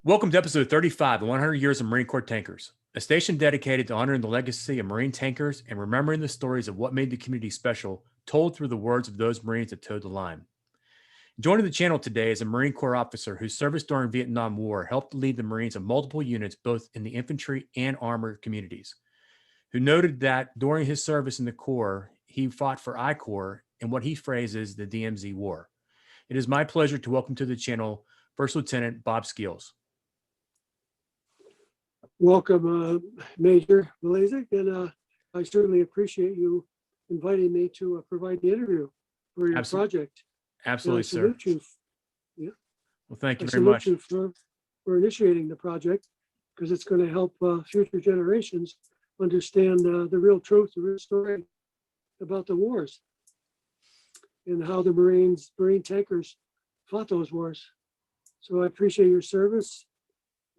Welcome to episode 35 of 100 Years of Marine Corps Tankers, a station dedicated to honoring the legacy of Marine tankers and remembering the stories of what made the community special, told through the words of those Marines that towed the line. Joining the channel today is a Marine Corps officer whose service during Vietnam War helped lead the Marines of multiple units, both in the infantry and armored communities, who noted that during his service in the Corps, he fought for I Corps in what he phrases the DMZ War. It is my pleasure to welcome to the channel First Lieutenant Bob Skeels. Welcome, Major Blazek, and I certainly appreciate you inviting me to provide the interview for your project. Absolutely, sir. Yeah. Well, thank you very much. You for initiating the project, because it's going to help future generations understand the real truth, the real story about the wars and how the Marine tankers fought those wars. So I appreciate your service.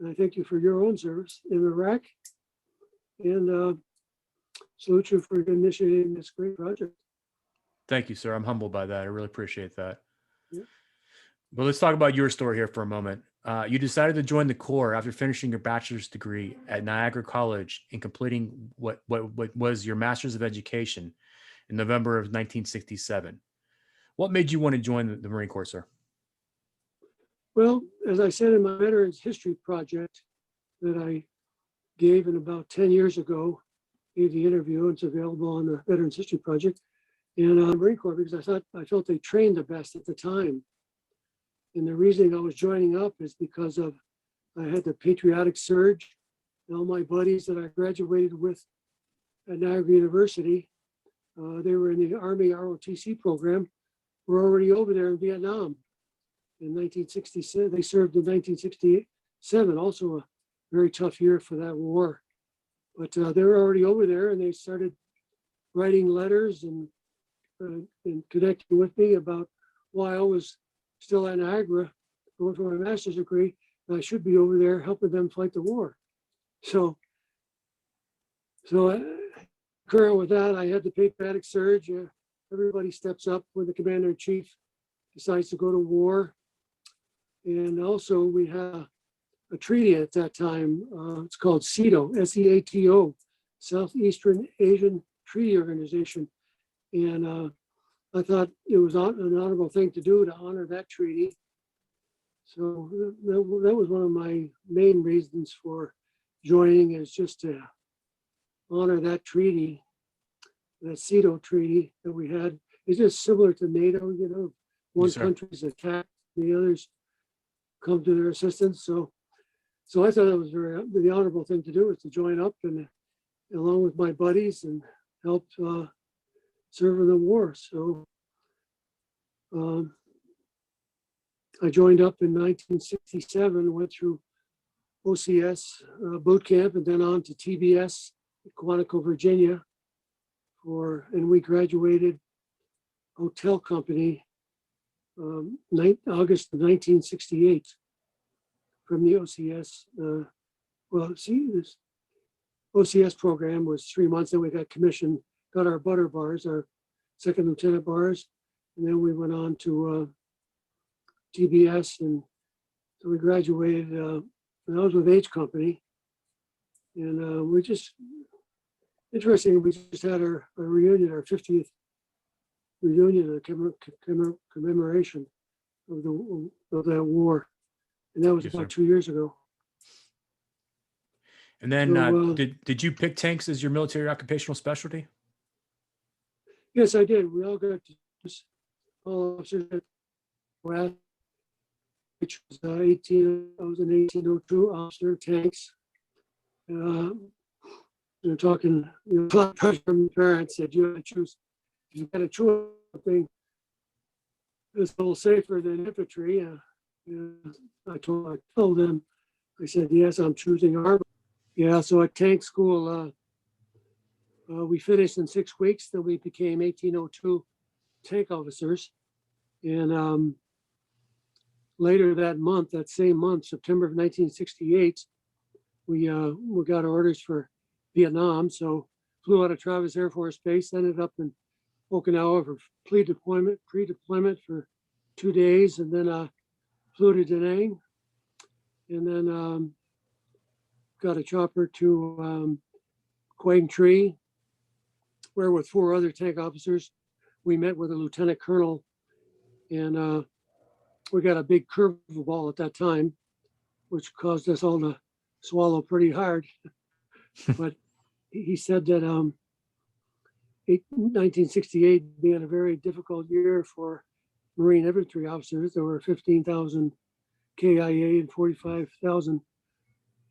And I thank you for your own service in Iraq, and salute you for initiating this great project. Thank you, sir. I'm humbled by that. I really appreciate that. Yeah. Well, let's talk about your story here for a moment. You decided to join the Corps after finishing your bachelor's degree at Niagara College and completing what was your master's of education in November of 1967. What made you want to join the Marine Corps, sir? Well, as I said in my Veterans History project that I gave in about 10 years ago, gave the interview, it's available on the Veterans History Project, and Marine Corps, because I felt they trained the best at the time. And the reason I was joining up is because I had the patriotic surge, and all my buddies that I graduated with at Niagara University, they were in the Army ROTC program, were already over there in Vietnam. In 1967, they served in 1967, also a very tough year for that war. But they were already over there, and they started writing letters and connecting with me about why I was still at Niagara going for my master's degree, and I should be over there helping them fight the war. So concurrent with that, I had the patriotic surge. Everybody steps up when the commander-in-chief decides to go to war. And also we had a treaty at that time. It's called SEATO, S-E-A-T-O, Southeastern Asian Treaty Organization. And I thought it was an honorable thing to do to honor that treaty. So that was one of my main reasons for joining, is just to honor that treaty, that SEATO treaty that we had. It's just similar to NATO, you know, one country's attacked, the others come to their assistance. So I thought it was the honorable thing to do, was to join up and along with my buddies and help serve in the war. So I joined up in 1967, went through OCS boot camp, and then on to TBS at Quantico, Virginia, and we graduated hotel company August of 1968 from the OCS. This OCS program was 3 months, then we got commissioned, got our butter bars, our second lieutenant bars, and then we went on to TBS, and so we graduated, and I was with H Company, and we just had our reunion, our 50th reunion, a commemoration of that war, and that was about 2 years ago. And then, did you pick tanks as your military occupational specialty? Yes, I did. We all got to all officers at WAT, which was I was an 1802 officer, tanks. Talking, a lot of pressure from the parents said you had to choose. You got to choose something that's a little safer than infantry. I told them, I said, yes, I'm choosing armor. Yeah, so at tank school, we finished in 6 weeks. Then we became 1802 tank officers. And later that same month, September of 1968, we got orders for Vietnam. So flew out of Travis Air Force Base, ended up in Okinawa for pre-deployment for 2 days, and then flew to Da Nang. and then got a chopper to Quang Tree, where with 4 other tank officers, we met with a lieutenant colonel, and we got a big curveball at that time, which caused us all to swallow pretty hard. But he said that 1968 being a very difficult year for Marine infantry officers, there were 15,000 KIA and 45,000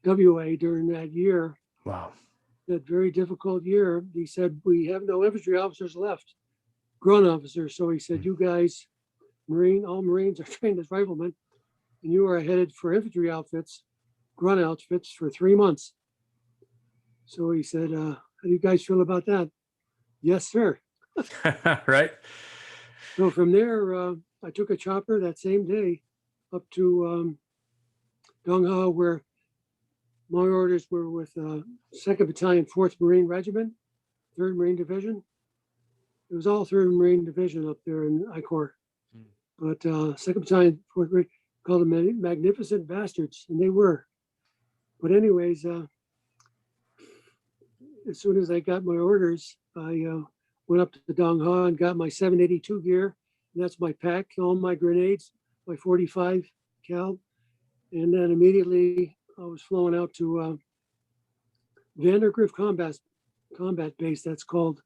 WA during that year. Wow. That very difficult year. He said, we have no infantry officers left, grunt officers. So he said, you guys, all Marines are trained as riflemen, and you are headed for infantry outfits, grunt outfits for 3 months. So he said, how do you guys feel about that? Yes, sir. Right. So from there, I took a chopper that same day up to Dong Ha, where my orders were with 2nd Battalion, 4th Marine Regiment, 3rd Marine Division. It was all 3rd Marine Division up there in I Corps. But 2nd Battalion, 4th Marine, called them magnificent bastards, and they were. But anyways, as soon as I got my orders, I went up to the Dong Ha and got my 782 gear. And that's my pack, all my grenades, my 45 cal. And then immediately I was flown out to Vandergrift Combat Base. That's called,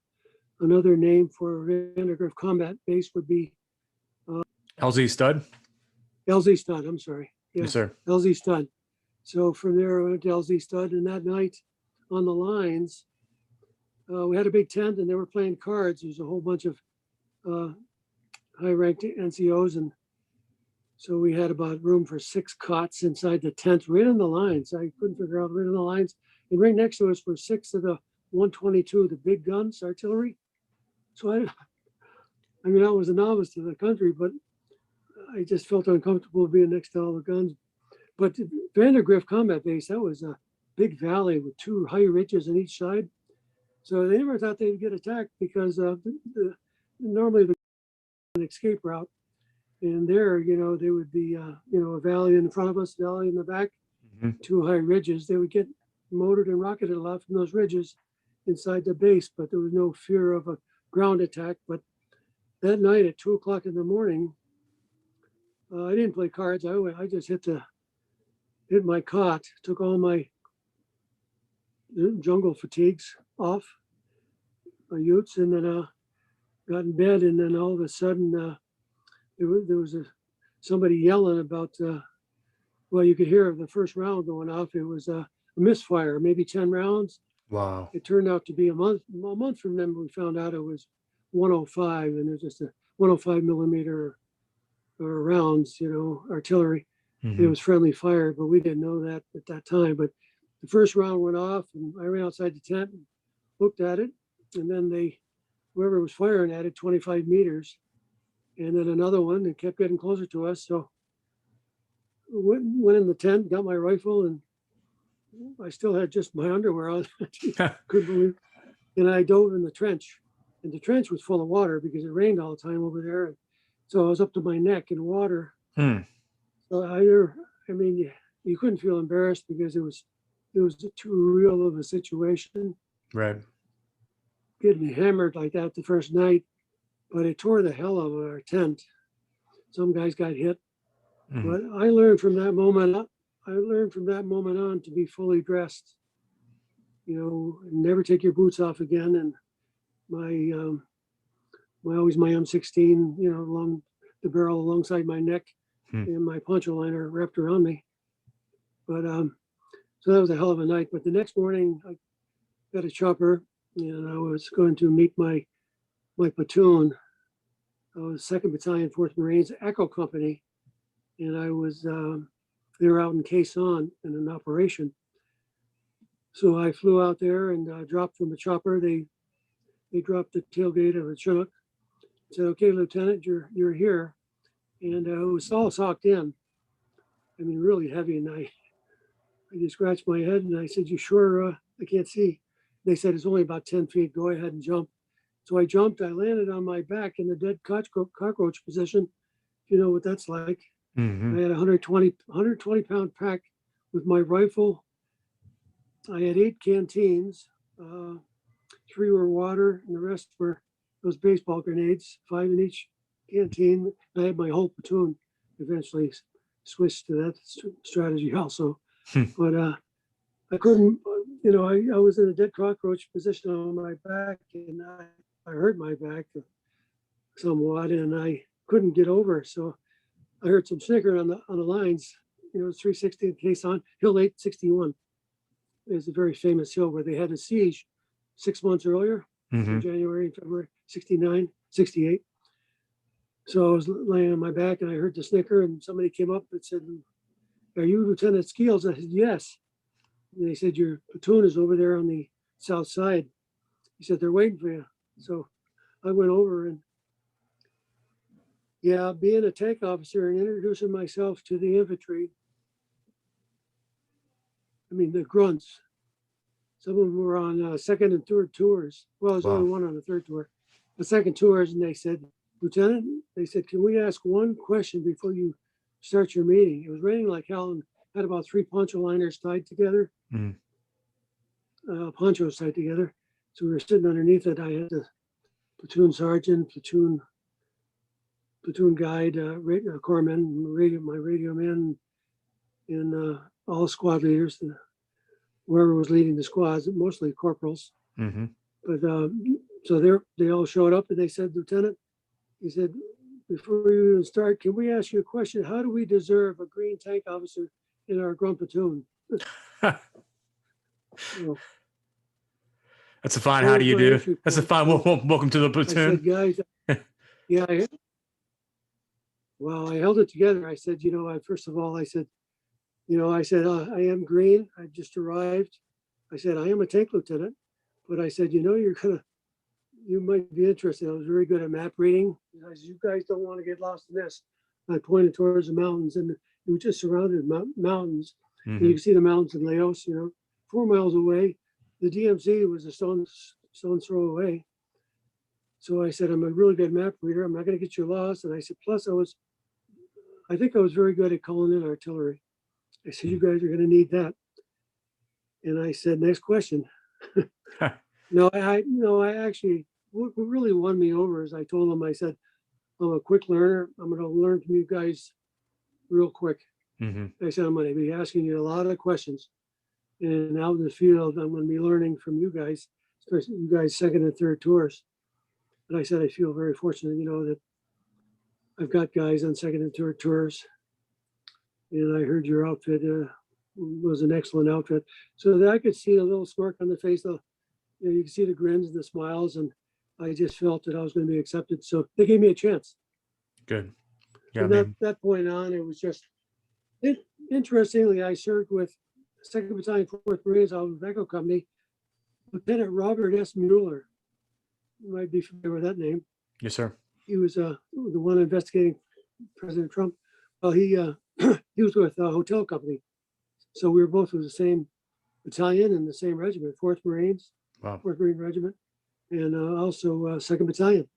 another name for Vandergrift Combat Base would be LZ Stud. LZ Stud, I'm sorry. Yeah, Yes, sir. LZ Stud. So from there I went to LZ Stud, and that night on the lines, we had a big tent and they were playing cards. There was a whole bunch of high-ranked NCOs, and so we had about room for 6 cots inside the tent, right on the lines. I couldn't figure out, right on the lines. And right next to us were 6 of the 122, the big guns, artillery. So I mean, I was a novice to the country, but I just felt uncomfortable being next to all the guns. But Vandergrift Combat Base, that was a big valley with 2 high ridges on each side. So they never thought they'd get attacked because normally the escape route, and there, they would be, a valley in front of us, valley in the back, 2 high ridges. They would get motored and rocketed a lot from those ridges inside the base, but there was no fear of a ground attack. But that night at 2 o'clock in the morning, I didn't play cards. I just hit my cot, took all my jungle fatigues off, my utes, and then got in bed. And then all of a sudden, there was somebody yelling about, well, you could hear the first round going off. It was a misfire, maybe 10 rounds. Wow. It turned out to be a month from then we found out it was 105, and there's just a 105 millimeter rounds, artillery. It was friendly fire, but we didn't know that at that time. But the first round went off, and I ran outside the tent and looked at it, and then whoever was firing at it, 25 meters, and then another one, and kept getting closer to us. So went in the tent, got my rifle, and I still had just my underwear on. Couldn't believe. And I dove in the trench, and the trench was full of water because it rained all the time over there. And so I was up to my neck in water. So I mean, you couldn't feel embarrassed because it was too real of a situation. Right. Getting hammered like that the first night, but it tore the hell out of our tent. Some guys got hit, but I learned from that moment on to be fully dressed. Never take your boots off again. And always my M16, along the barrel alongside my neck, and my poncho liner wrapped around me. But so that was a hell of a night. But the next morning, I got a chopper, and I was going to meet my platoon. I was 2nd Battalion, 4th Marines, Echo Company, and I was they were out in Quezon in an operation. So I flew out there and dropped from the chopper. They dropped the tailgate of a Chinook. Said, "Okay, Lieutenant, you're here," and it was all socked in. I mean, really heavy. And I just scratched my head and I said, "You sure? I can't see." They said, "It's only about 10 feet. Go ahead and jump." So I jumped. I landed on my back in the dead cockroach position. You know what that's like. I had a 120 pound pack with my rifle, I had 8 canteens. 3 were water, and the rest were those baseball grenades, 5 in each canteen. I had my whole platoon eventually switched to that strategy also. But I couldn't, I was in a dead cockroach position on my back, and I hurt my back somewhat, and I couldn't get over. So I heard some snickering on the lines. 360 Caisson, Hill 861 is a very famous hill where they had a siege 6 months earlier, in January and February, 69, 68. So I was laying on my back and I heard the snicker, and somebody came up and said, "Are you Lieutenant Skeels?" I said, "Yes." And they said, "Your platoon is over there on the south side." He said, "They're waiting for you." So I went over, and being a tank officer and introducing myself to the infantry, the grunts, some of them were on second and third tours. Well, there's only one on the third tour. The second tours, and they said, "Lieutenant," they said, "can we ask one question before you start your meeting?" It was raining like hell, and had about 3 poncho liners tied together, ponchos tied together. So we were sitting underneath it. I had the platoon sergeant, platoon guide, corpsman, my radio man, and all squad leaders, whoever was leading the squads, mostly corporals. But so they all showed up, and they said, "Lieutenant," he said, "before we even start, can we ask you a question? How do we deserve a green tank officer in our grunt platoon?" So, that's a fine. How do you do? That's a fine. Welcome to the platoon. I said, "Guys, I held it together." I said, first of all, I said, "I am green. I just arrived." I said, "I am a tank lieutenant," but I said, you might be interested. I was very good at map reading. I said, "You guys don't want to get lost in this." I pointed towards the mountains, and we just surrounded mountains. And you can see the mountains in Laos, 4 miles away. The DMZ was a stone's throw away. So I said, "I'm a really good map reader. I'm not going to get you lost." And I said, plus I think I was very good at calling in artillery. I said, "You guys are going to need that." And I said, "Next question." No, I actually, what really won me over is I told them, I said, "I'm a quick learner. I'm going to learn from you guys real quick." I said, "I'm going to be asking you a lot of questions. And out in the field, I'm going to be learning from you guys, especially you guys second and third tours." And I said, "I feel very fortunate, that I've got guys on second and third tours. And I heard your outfit was an excellent outfit." So that I could see a little smirk on the face. You can see the grins and the smiles, and I just felt that I was going to be accepted. So they gave me a chance. Good. From that point on, it was just interestingly, I served with 2nd Battalion, 4th Marines out of the Echo Company. Lieutenant Robert S. Mueller, you might be familiar with that name. Yes, sir. He was the one investigating President Trump. Well, he was with a hotel company. So we were both with the same battalion and the same regiment, 4th Marines, 4th Marine Regiment, and also 2nd Battalion.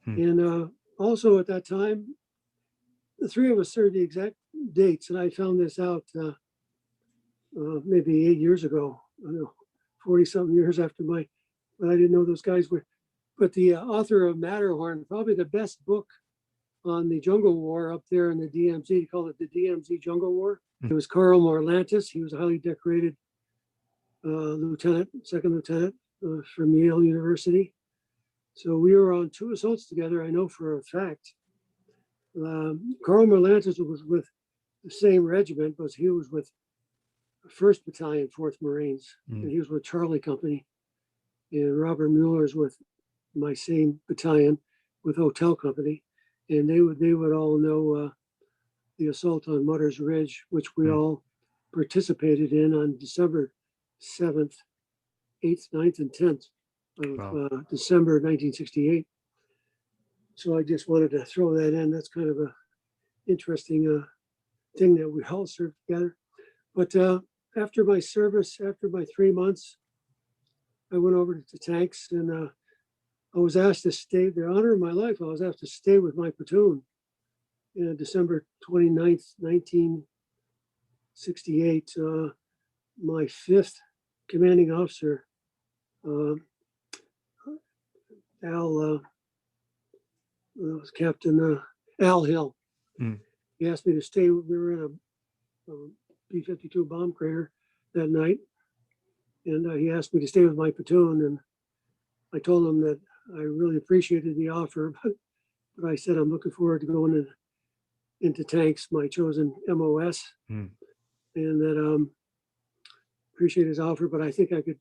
And also at that time, the 3 of us served the exact dates, and I found this out maybe 8 years ago, 40-something years after but I didn't know those guys were. But the author of Matterhorn, probably the best book on the jungle war up there in the DMZ, he called it the DMZ Jungle War. It was Carl Morlantis. He was a highly decorated lieutenant, 2nd lieutenant from Yale University. So we were on 2 assaults together, I know for a fact. Carl Morlantis was with the same regiment, but he was with 1st Battalion, 4th Marines, and he was with Charlie Company. And Robert Mueller's with my same battalion with Hotel Company. And they would all know the assault on Mutter's Ridge, which we all participated in on December 7th, 8th, 9th, and 10th of December 1968. So I just wanted to throw that in. That's kind of a interesting thing that we all served together. But after my service, after my 3 months, I went over to the tanks, and I was asked to stay, the honor of my life, I was asked to stay with my platoon in December 29th, '68, my fifth commanding officer, Al, was Captain Al Hill. Mm. He asked me to stay. We were in a B-52 bomb crater that night, and he asked me to stay with my platoon. And I told him that I really appreciated the offer, but I said I'm looking forward to going into tanks, my chosen MOS, and that appreciate his offer. But I think I could,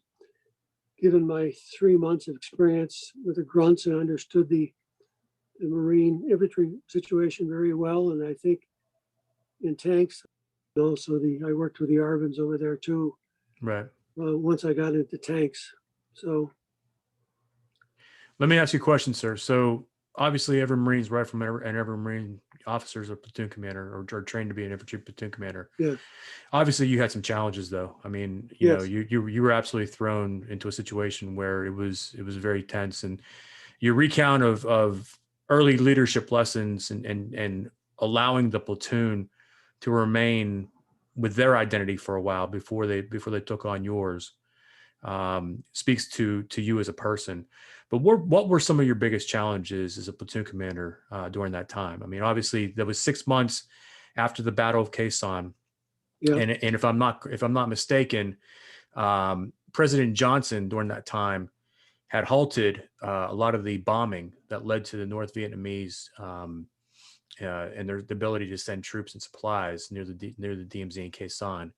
given my 3 months of experience with the grunts, and understood the Marine infantry situation very well. And I think in tanks, also I worked with the Arvins over there too. Right. Once I got into tanks. So let me ask you a question, sir. So obviously every Marine's rifleman and every Marine officer is a platoon commander or trained to be an infantry platoon commander. yeah. Obviously you had some challenges though. I mean, you know, you were absolutely thrown into a situation where it was very tense, and your recount of early leadership lessons and allowing the platoon to remain with their identity for a while before they took on yours, speaks to you as a person. But what were some of your biggest challenges as a platoon commander during that time? I mean, obviously there was 6 months after the Battle of Quezon, and if I'm not mistaken, President Johnson during that time had halted a lot of the bombing that led to the North Vietnamese and their ability to send troops and supplies near the DMZ in Quezon.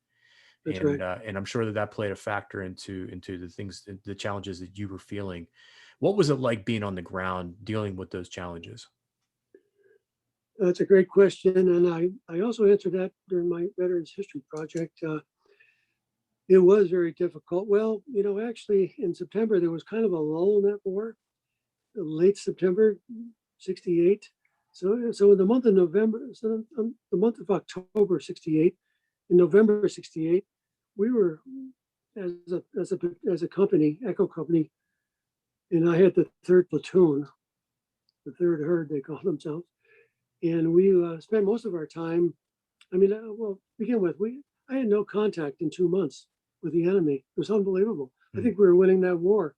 That's and right. And I'm sure that played a factor into the challenges that you were feeling. What was it like being on the ground dealing with those challenges? That's a great question. And I also answered that during my Veterans History Project. It was very difficult. Well, actually in September, there was kind of a lull in that war, late September, '68. So in the month of November, the month of October '68, in November '68, we were as a company, Echo Company, and I had the third platoon, the third herd they call themselves, and we spent most of our time. I mean, well, to begin with, I had no contact in 2 months with the enemy. It was unbelievable. I think we were winning that war.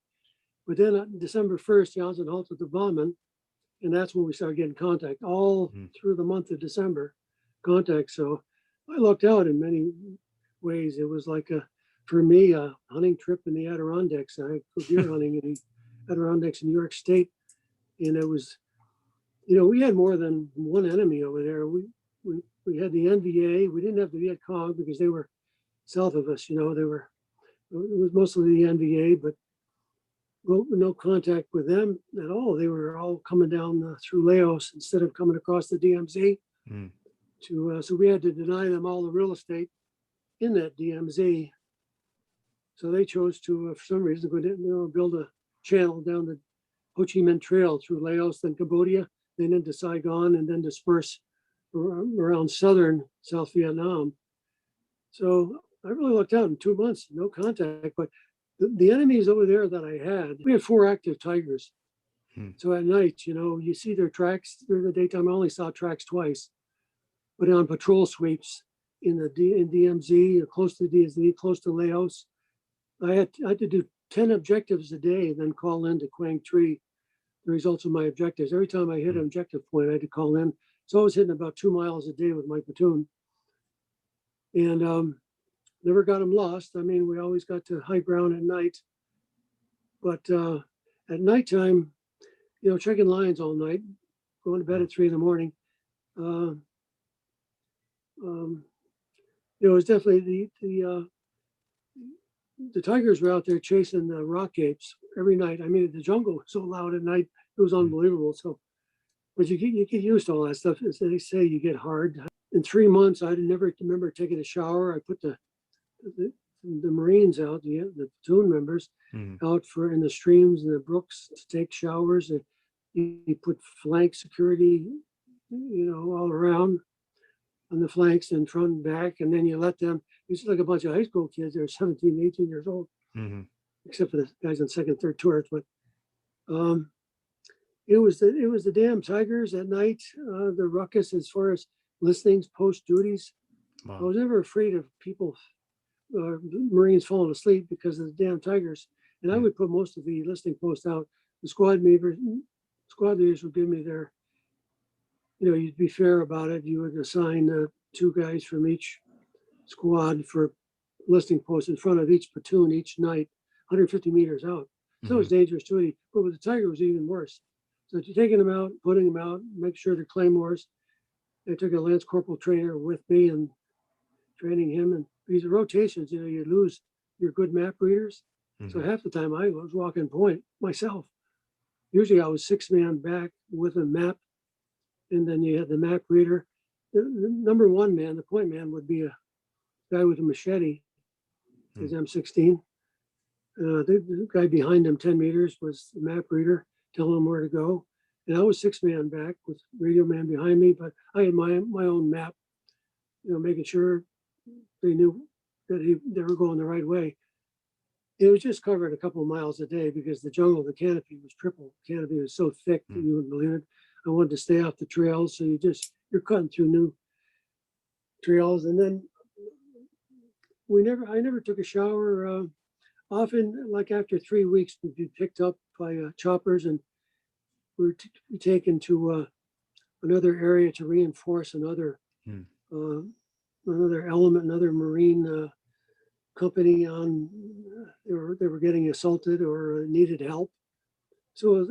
But then on December 1st, Johnson halted the bombing, and that's when we started getting contact all through the month of December, contact. So I lucked out in many ways. It was like for me, a hunting trip in the Adirondacks. I go deer hunting in the Adirondacks in New York State. And it was, we had more than one enemy over there. We had the NVA. We didn't have the Viet Cong because they were south of us. It was mostly the NVA, but no contact with them at all. They were all coming down through Laos instead of coming across the DMZ. So we had to deny them all the real estate in that DMZ. So they chose to, for some reason, build a channel down the Ho Chi Minh Trail through Laos, then Cambodia, then into Saigon, and then disperse around southern South Vietnam. So I really lucked out in 2 months, no contact. But the enemies over there that I had, we had 4 active Tigers. So at night, you see their tracks during the daytime. I only saw tracks twice, but on patrol sweeps in DMZ, close to DMZ, close to Laos, I had to do 10 objectives a day, and then call in to Quang Tri the results of my objectives. Every time I hit an objective point, I had to call in. So I was hitting about 2 miles a day with my platoon, and never got them lost. I mean, we always got to high ground at night, but at nighttime, checking lines all night, going to bed at 3 in the morning. It was definitely the Tigers were out there chasing the rock apes every night. I mean, the jungle was so loud at night, it was unbelievable. So, but you get used to all that stuff. As they say, you get hard. In 3 months, I never remember taking a shower. I put the Marines out, the platoon members, out in the streams and the brooks to take showers. And you put flank security, all around on the flanks and front and back, and then you let them. It's like a bunch of high school kids. They're 17, 18 years old, except for the guys on second, third tours. But it was the damn Tigers at night. The ruckus as far as listings, post duties. I Wow. was never afraid of people, Marines falling asleep because of the damn tigers. And I Mm. would put most of the listening posts out. The squad leaders would give me their, you'd be fair about it. You would assign 2 guys from each squad for listening posts in front of each platoon each night, 150 meters out. So it was dangerous too. But with the tiger, it was even worse. So you're taking them out, putting them out, make sure they're claymores. I took a Lance Corporal trainer with me and training him. And these rotations, you lose your good map readers. So half the time I was walking point myself. Usually I was 6-man back with a map, and then you had the map reader. The number 1 man, the point man, would be a guy with a machete, his M16. The guy behind him 10 meters was the map reader, telling him where to go. And I was 6-man back with radio man behind me, but I had my own map, making sure they knew that they were going the right way. It was just covered a couple of miles a day because the jungle, the canopy was triple. The canopy was so thick that you wouldn't believe it. I wanted to stay off the trails, so you're cutting through new trails. And then I never took a shower. Often, like after 3 weeks, we'd be picked up by choppers, and we were taken to another area to reinforce another element, another Marine company on. They were getting assaulted or needed help. So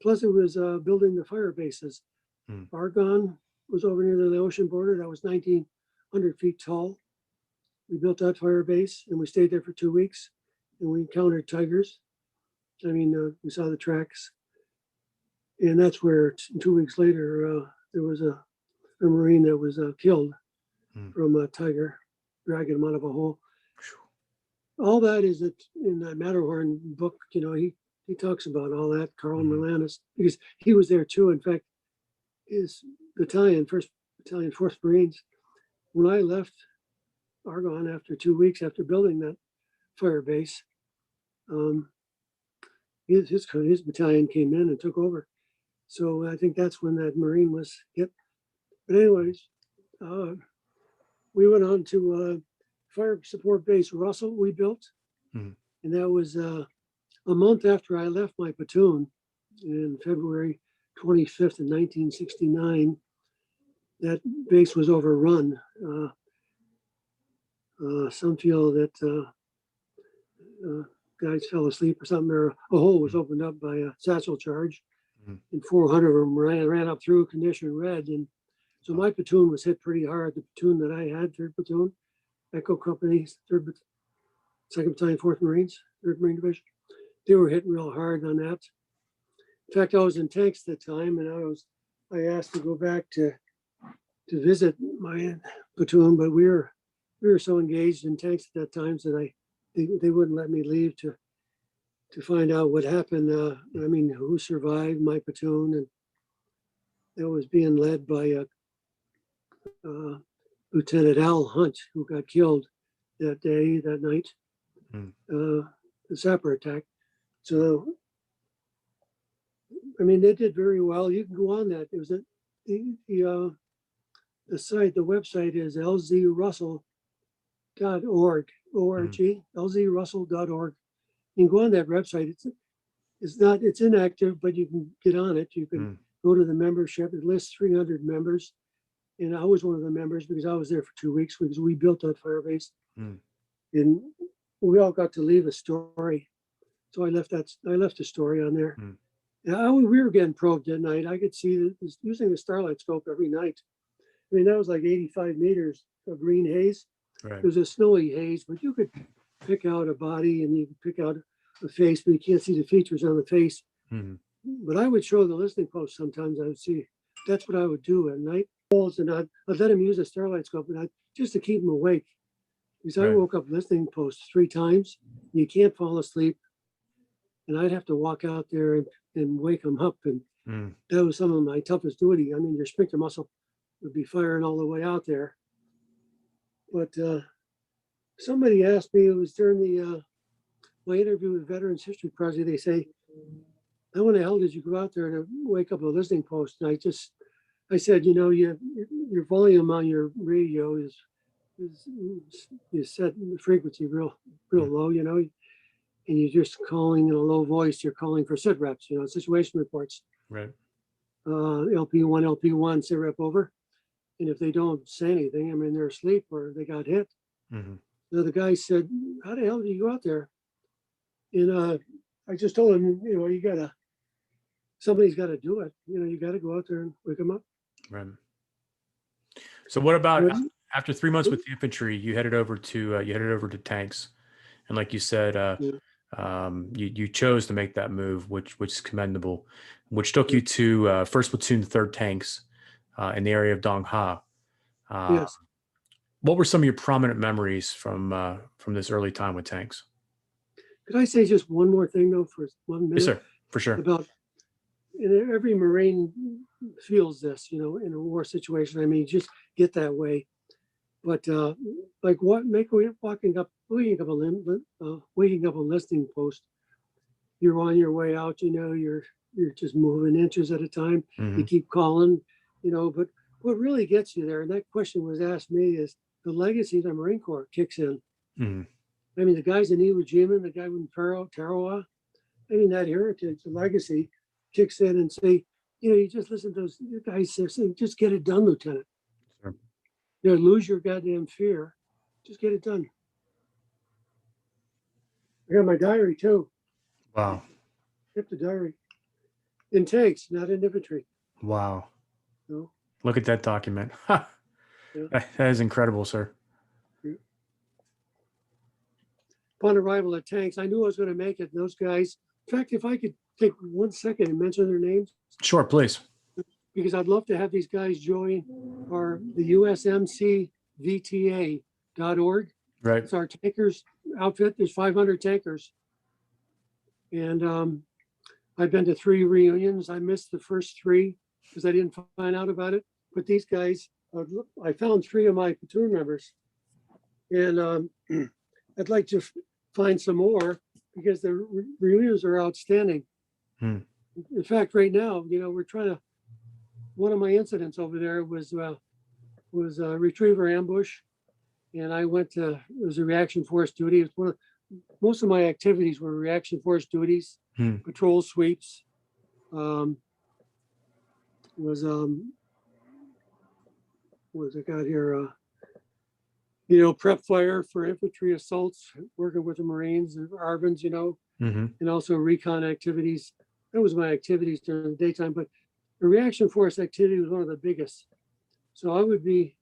plus it was building the fire bases. Argonne was over near the ocean border. That was 1,900 feet tall. We built that fire base and we stayed there for 2 weeks, and we encountered tigers. We saw the tracks, and that's where 2 weeks later there was a Marine that was killed from a tiger dragging him out of a hole. All that is in that Matterhorn book. He talks about all that, Carl Merlanis, because he was there too. In fact, his battalion, 1st Battalion, 4th Marines, when I left Argonne after 2 weeks after building that fire base, his battalion came in and took over. So I think that's when that Marine was hit. But anyways, we went on to fire support base Russell we built. And that was a month after I left my platoon in February 25th of 1969. That base was overrun. Some feel that guys fell asleep or something, or a hole was opened up by a satchel charge, and 400 of them ran up through condition red. And so my platoon was hit pretty hard. The platoon that I had, 3rd Platoon, Echo Company, 2nd Battalion, 4th Marines, 3rd Marine Division, they were hit real hard on that. In fact, I was in tanks at the time, and I asked to go back to visit my platoon, but we were so engaged in tanks at that time that they wouldn't let me leave to find out what happened. Who survived my platoon, and that was being led by Lieutenant Al Hunt, who got killed that night, the sapper attack. So, they did very well. You can go on that. It was the site, the website is lzrussell.org, lzrussell.org. You can go on that website. It's inactive, but you can get on it. You can go to the membership. It lists 300 members. And I was one of the members because I was there for 2 weeks because we built that fire base. And we all got to leave a story. So I left a story on there. We were getting probed at night. I could see using the starlight scope every night. That was like 85 meters of green haze. Right. It was a snowy haze, but you could pick out a body and you could pick out a face, but you can't see the features on the face. But I would show the listening post sometimes. I would see. That's what I would do at night. And I'd let him use a starlight scope, and just to keep him awake. Because I woke up listening posts 3 times. And you can't fall asleep. And I'd have to walk out there and wake him up. And that was some of my toughest duty. Your sphincter muscle would be firing all the way out there. But somebody asked me, it was during my interview with Veterans History Project, they say, how in the hell did you go out there to wake up a listening post? And I just I said, you know, your volume on your radio is you set the frequency real low, you know, and you're just calling in a low voice. You're calling for sit reps, you know, situation reports. Right. LP1, sit rep over. And if they don't say anything, I mean, they're asleep or they got hit. Mm-hmm. So the guy said, how the hell did you go out there? And I just told him, you know, somebody's got to do it. You know, you got to go out there and wake them up. Right. So what about But, after 3 months with the infantry, you headed over to tanks, and like you said, yeah. you chose to make that move, which is commendable, which took you to 1st Platoon, 3rd Tanks, in the area of Dong Ha. Yes. What were some of your prominent memories from this early time with tanks? Could I say just one more thing though for 1 minute? Yes, sir. For sure. About, and every Marine feels this, you know, in a war situation. I mean, you just get that way. But like waking up a listing post, you're on your way out, you know, you're just moving inches at a time. Mm-hmm. You keep calling, you know, but what really gets you there, and that question was asked me, is the legacy of the Marine Corps kicks in. Mm-hmm. I mean, the guys in Iwo Jima, the guy in Tarawa, I mean, that heritage, the legacy kicks in and say, you know, you just listen to those guys saying, just get it done, Lieutenant. Sure. You know, lose your goddamn fear. Just get it done. I got my diary too. Wow. Kept the diary. In tanks, not in infantry. Wow. No. Look at that document. Yeah. That is incredible, sir. Yeah. Upon arrival at tanks, I knew I was going to make it. And those guys, in fact, if I could take 1 second and mention their names. Sure, please. Because I'd love to have these guys join the USMCVTA.org. Right. It's our tankers outfit. There's 500 tankers. And I've been to 3 reunions. I missed the first 3 because I didn't find out about it. But these guys, I found 3 of my platoon members. And I'd like to find some more because the reunions are outstanding. Hmm. In fact, right now, you know, we're trying to, one of my incidents over there was a retriever ambush. And I went to, it was a reaction force duty. It was most of my activities were reaction force duties, patrol sweeps. Was I got here? You know, prep fire for infantry assaults, working with the Marines and ARVNs, you know, and also recon activities. That was my activities during the daytime, but the reaction force activity was one of the biggest. So I would be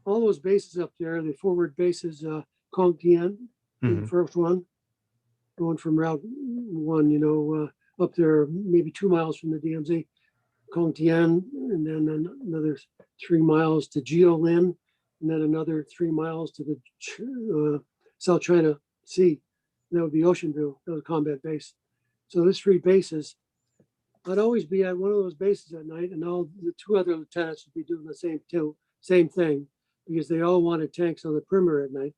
all those bases up there, the forward bases, Kong Tien, the first one, going from Route 1, you know, up there, maybe 2 miles from the DMZ, Kong Tien, and then another 3 miles to Jiolin, and then another 3 miles to the South China Sea. And that would be Ocean View, that was a combat base. So there's 3 bases. I'd always be at one of those bases at night, and all the 2 other lieutenants would be doing the same thing, because they all wanted tanks on the perimeter at night.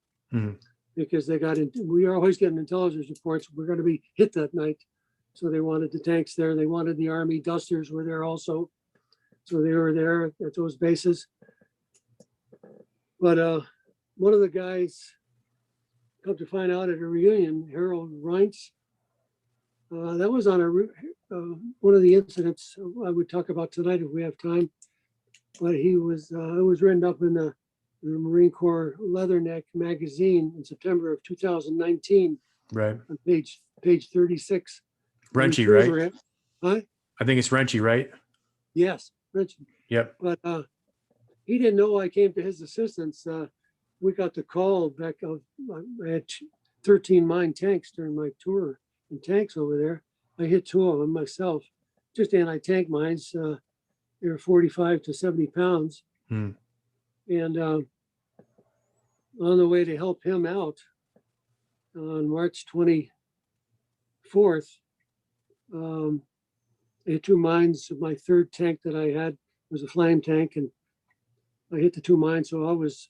Because they we are always getting intelligence reports, we're going to be hit that night. So they wanted the tanks there. They wanted the Army Dusters were there also. So they were there at those bases. But one of the guys, come to find out at a reunion, Harold Reintz, that was on one of the incidents I would talk about tonight if we have time. But he was, it was written up in the Marine Corps Leatherneck magazine in September of 2019. Right. On page 36. Renchi, right? Huh? I think it's Renchi, right? Yes, Renchi. Yep. But he didn't know I came to his assistance. We got the call back of, I had 13 mine tanks during my tour in tanks over there. I hit 2 of them myself, just anti-tank mines. They were 45 to 70 pounds. And on the way to help him out on March 24th, I hit 2 mines. My 3rd tank that I had was a flame tank, and I hit the 2 mines. So I was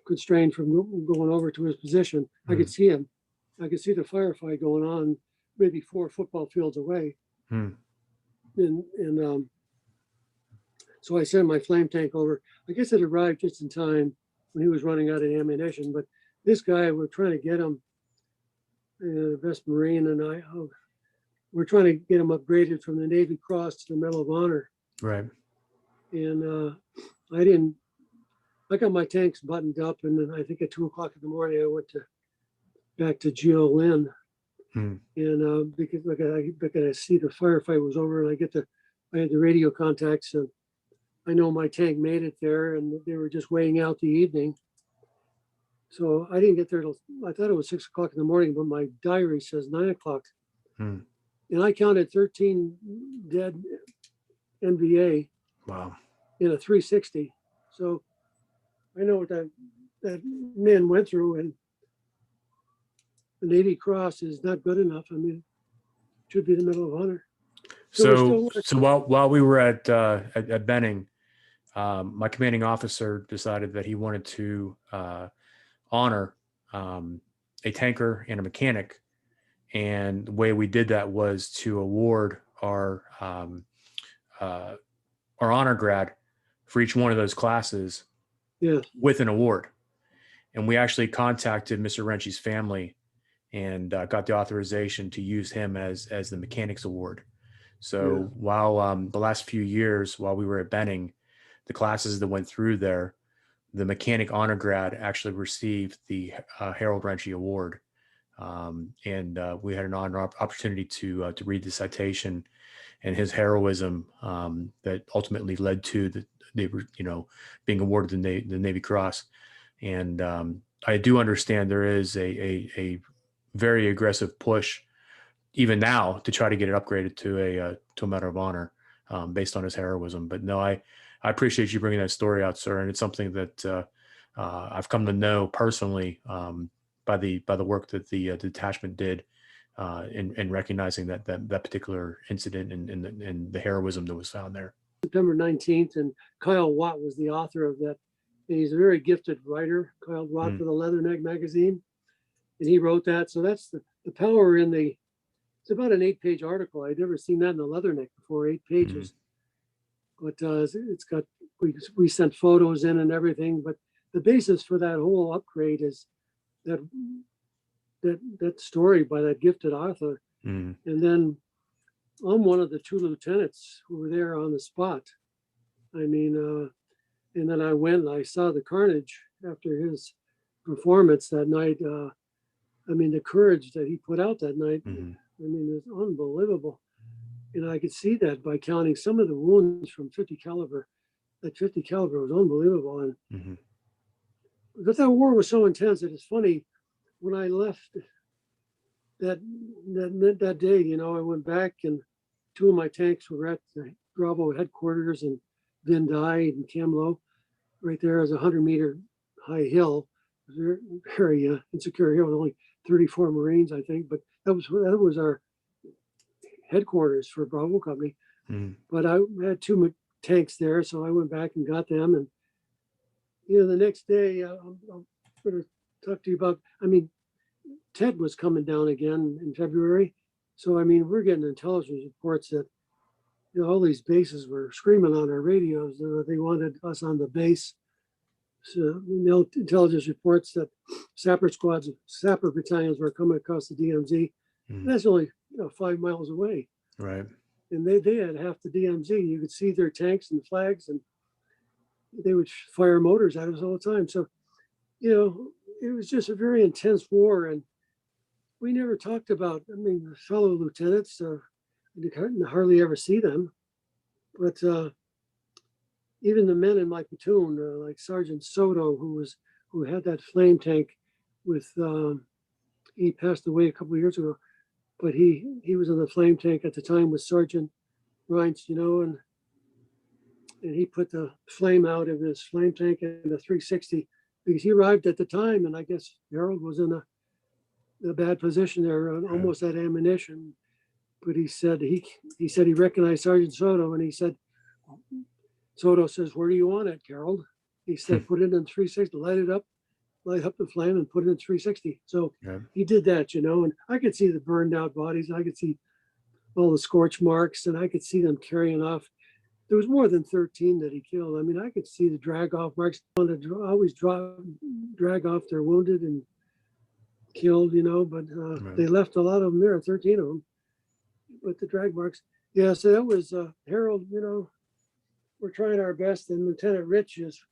constrained from going over to his position. I could see him. I could see the firefight going on maybe 4 football fields away. so I sent my flame tank over. I guess it arrived just in time when he was running out of ammunition. But this guy, we're trying to get him, best Marine, and we're trying to get him upgraded from the Navy Cross to the Medal of Honor. Right. And I got my tanks buttoned up, and then I think at 2 o'clock in the morning, I went back to Geo Lynn. And because I see the firefight was over, and I had the radio contacts, and I know my tank made it there, and they were just weighing out the evening. So I didn't get there till, I thought it was 6 o'clock in the morning, but my diary says 9 o'clock. And I counted 13 dead NVA. Wow. In a 360. So I know what that men went through, and the Navy Cross is not good enough. I mean, it should be the Medal of Honor. So while we were at Benning, my commanding officer decided that he wanted to honor a tanker and a mechanic, and the way we did that was to award our honor grad for each one of those classes with an award. And we actually contacted Mr. Renchi's family and got the authorization to use him as the mechanics award. So while the last few years, while we were at Benning, the classes that went through there, the mechanic honor grad actually received the Harold Renchi Award. And we had an opportunity to read the citation and his heroism that ultimately led to being awarded the Navy Cross. And I do understand there is a very aggressive push even now to try to get it upgraded to a Medal of Honor based on his heroism. But no, I appreciate you bringing that story out, sir. And it's something that I've come to know personally by the work that the detachment did in recognizing that particular incident and the heroism that was found there. September 19th, and Kyle Watt was the author of that. And he's a very gifted writer, Kyle Watt, for the Leatherneck magazine. And he wrote that. So that's the power in it's about an 8-page article. I'd never seen that in the Leatherneck before, 8 pages. But it's got, we sent photos in and everything. But the basis for that whole upgrade is that story by that gifted author. And then I'm one of the 2 lieutenants who were there on the spot. I mean, and then I went and I saw the carnage after his performance that night. I mean, the courage that he put out that night, I mean, it was unbelievable. And I could see that by counting some of the wounds from 50 caliber. That 50 caliber was unbelievable. And but that war was so intense that it's funny, when I left that day, you know, I went back and 2 of my tanks were at the Bravo headquarters in Vindai and Kamlo. Right there is a 100-meter high hill, very, very insecure hill with only 34 Marines, I think. But that was our headquarters for Bravo Company. But I had 2 tanks there, so I went back and got them. And you know, the next day, I'm going to talk to you about. I mean, Ted was coming down again in February. So, I mean, we're getting intelligence reports that, you know, all these bases were screaming on our radios that they wanted us on the base. So, you know, intelligence reports that sapper battalions were coming across the DMZ. That's only 5 miles away. Right. And they had half the DMZ. You could see their tanks and flags, and they would fire motors at us all the time. So, you know, it was just a very intense war. And we never talked about, I mean, the fellow lieutenants, you hardly ever see them. But even the men in my platoon, like Sergeant Soto, who had that flame tank with, he passed away a couple of years ago, but he was in the flame tank at the time with Sergeant Reince, you know, and he put the flame out of his flame tank in the 360 because he arrived at the time, and I guess Harold was in a bad position there, almost at ammunition. But he said he recognized Sergeant Soto, and he said, Soto says, "Where do you want it, Harold?" He said, "Put it in 360, light up the flame and put it in 360. So he did that, you know, and I could see the burned out bodies. I could see all the scorch marks, and I could see them carrying off. There was more than 13 that he killed. I mean, I could see the drag off marks. Always drag off their wounded and killed, but Right. they left a lot of them there, 13 of them, with the drag marks. Yeah, so that was Harold, we're trying our best, and Lieutenant Rich is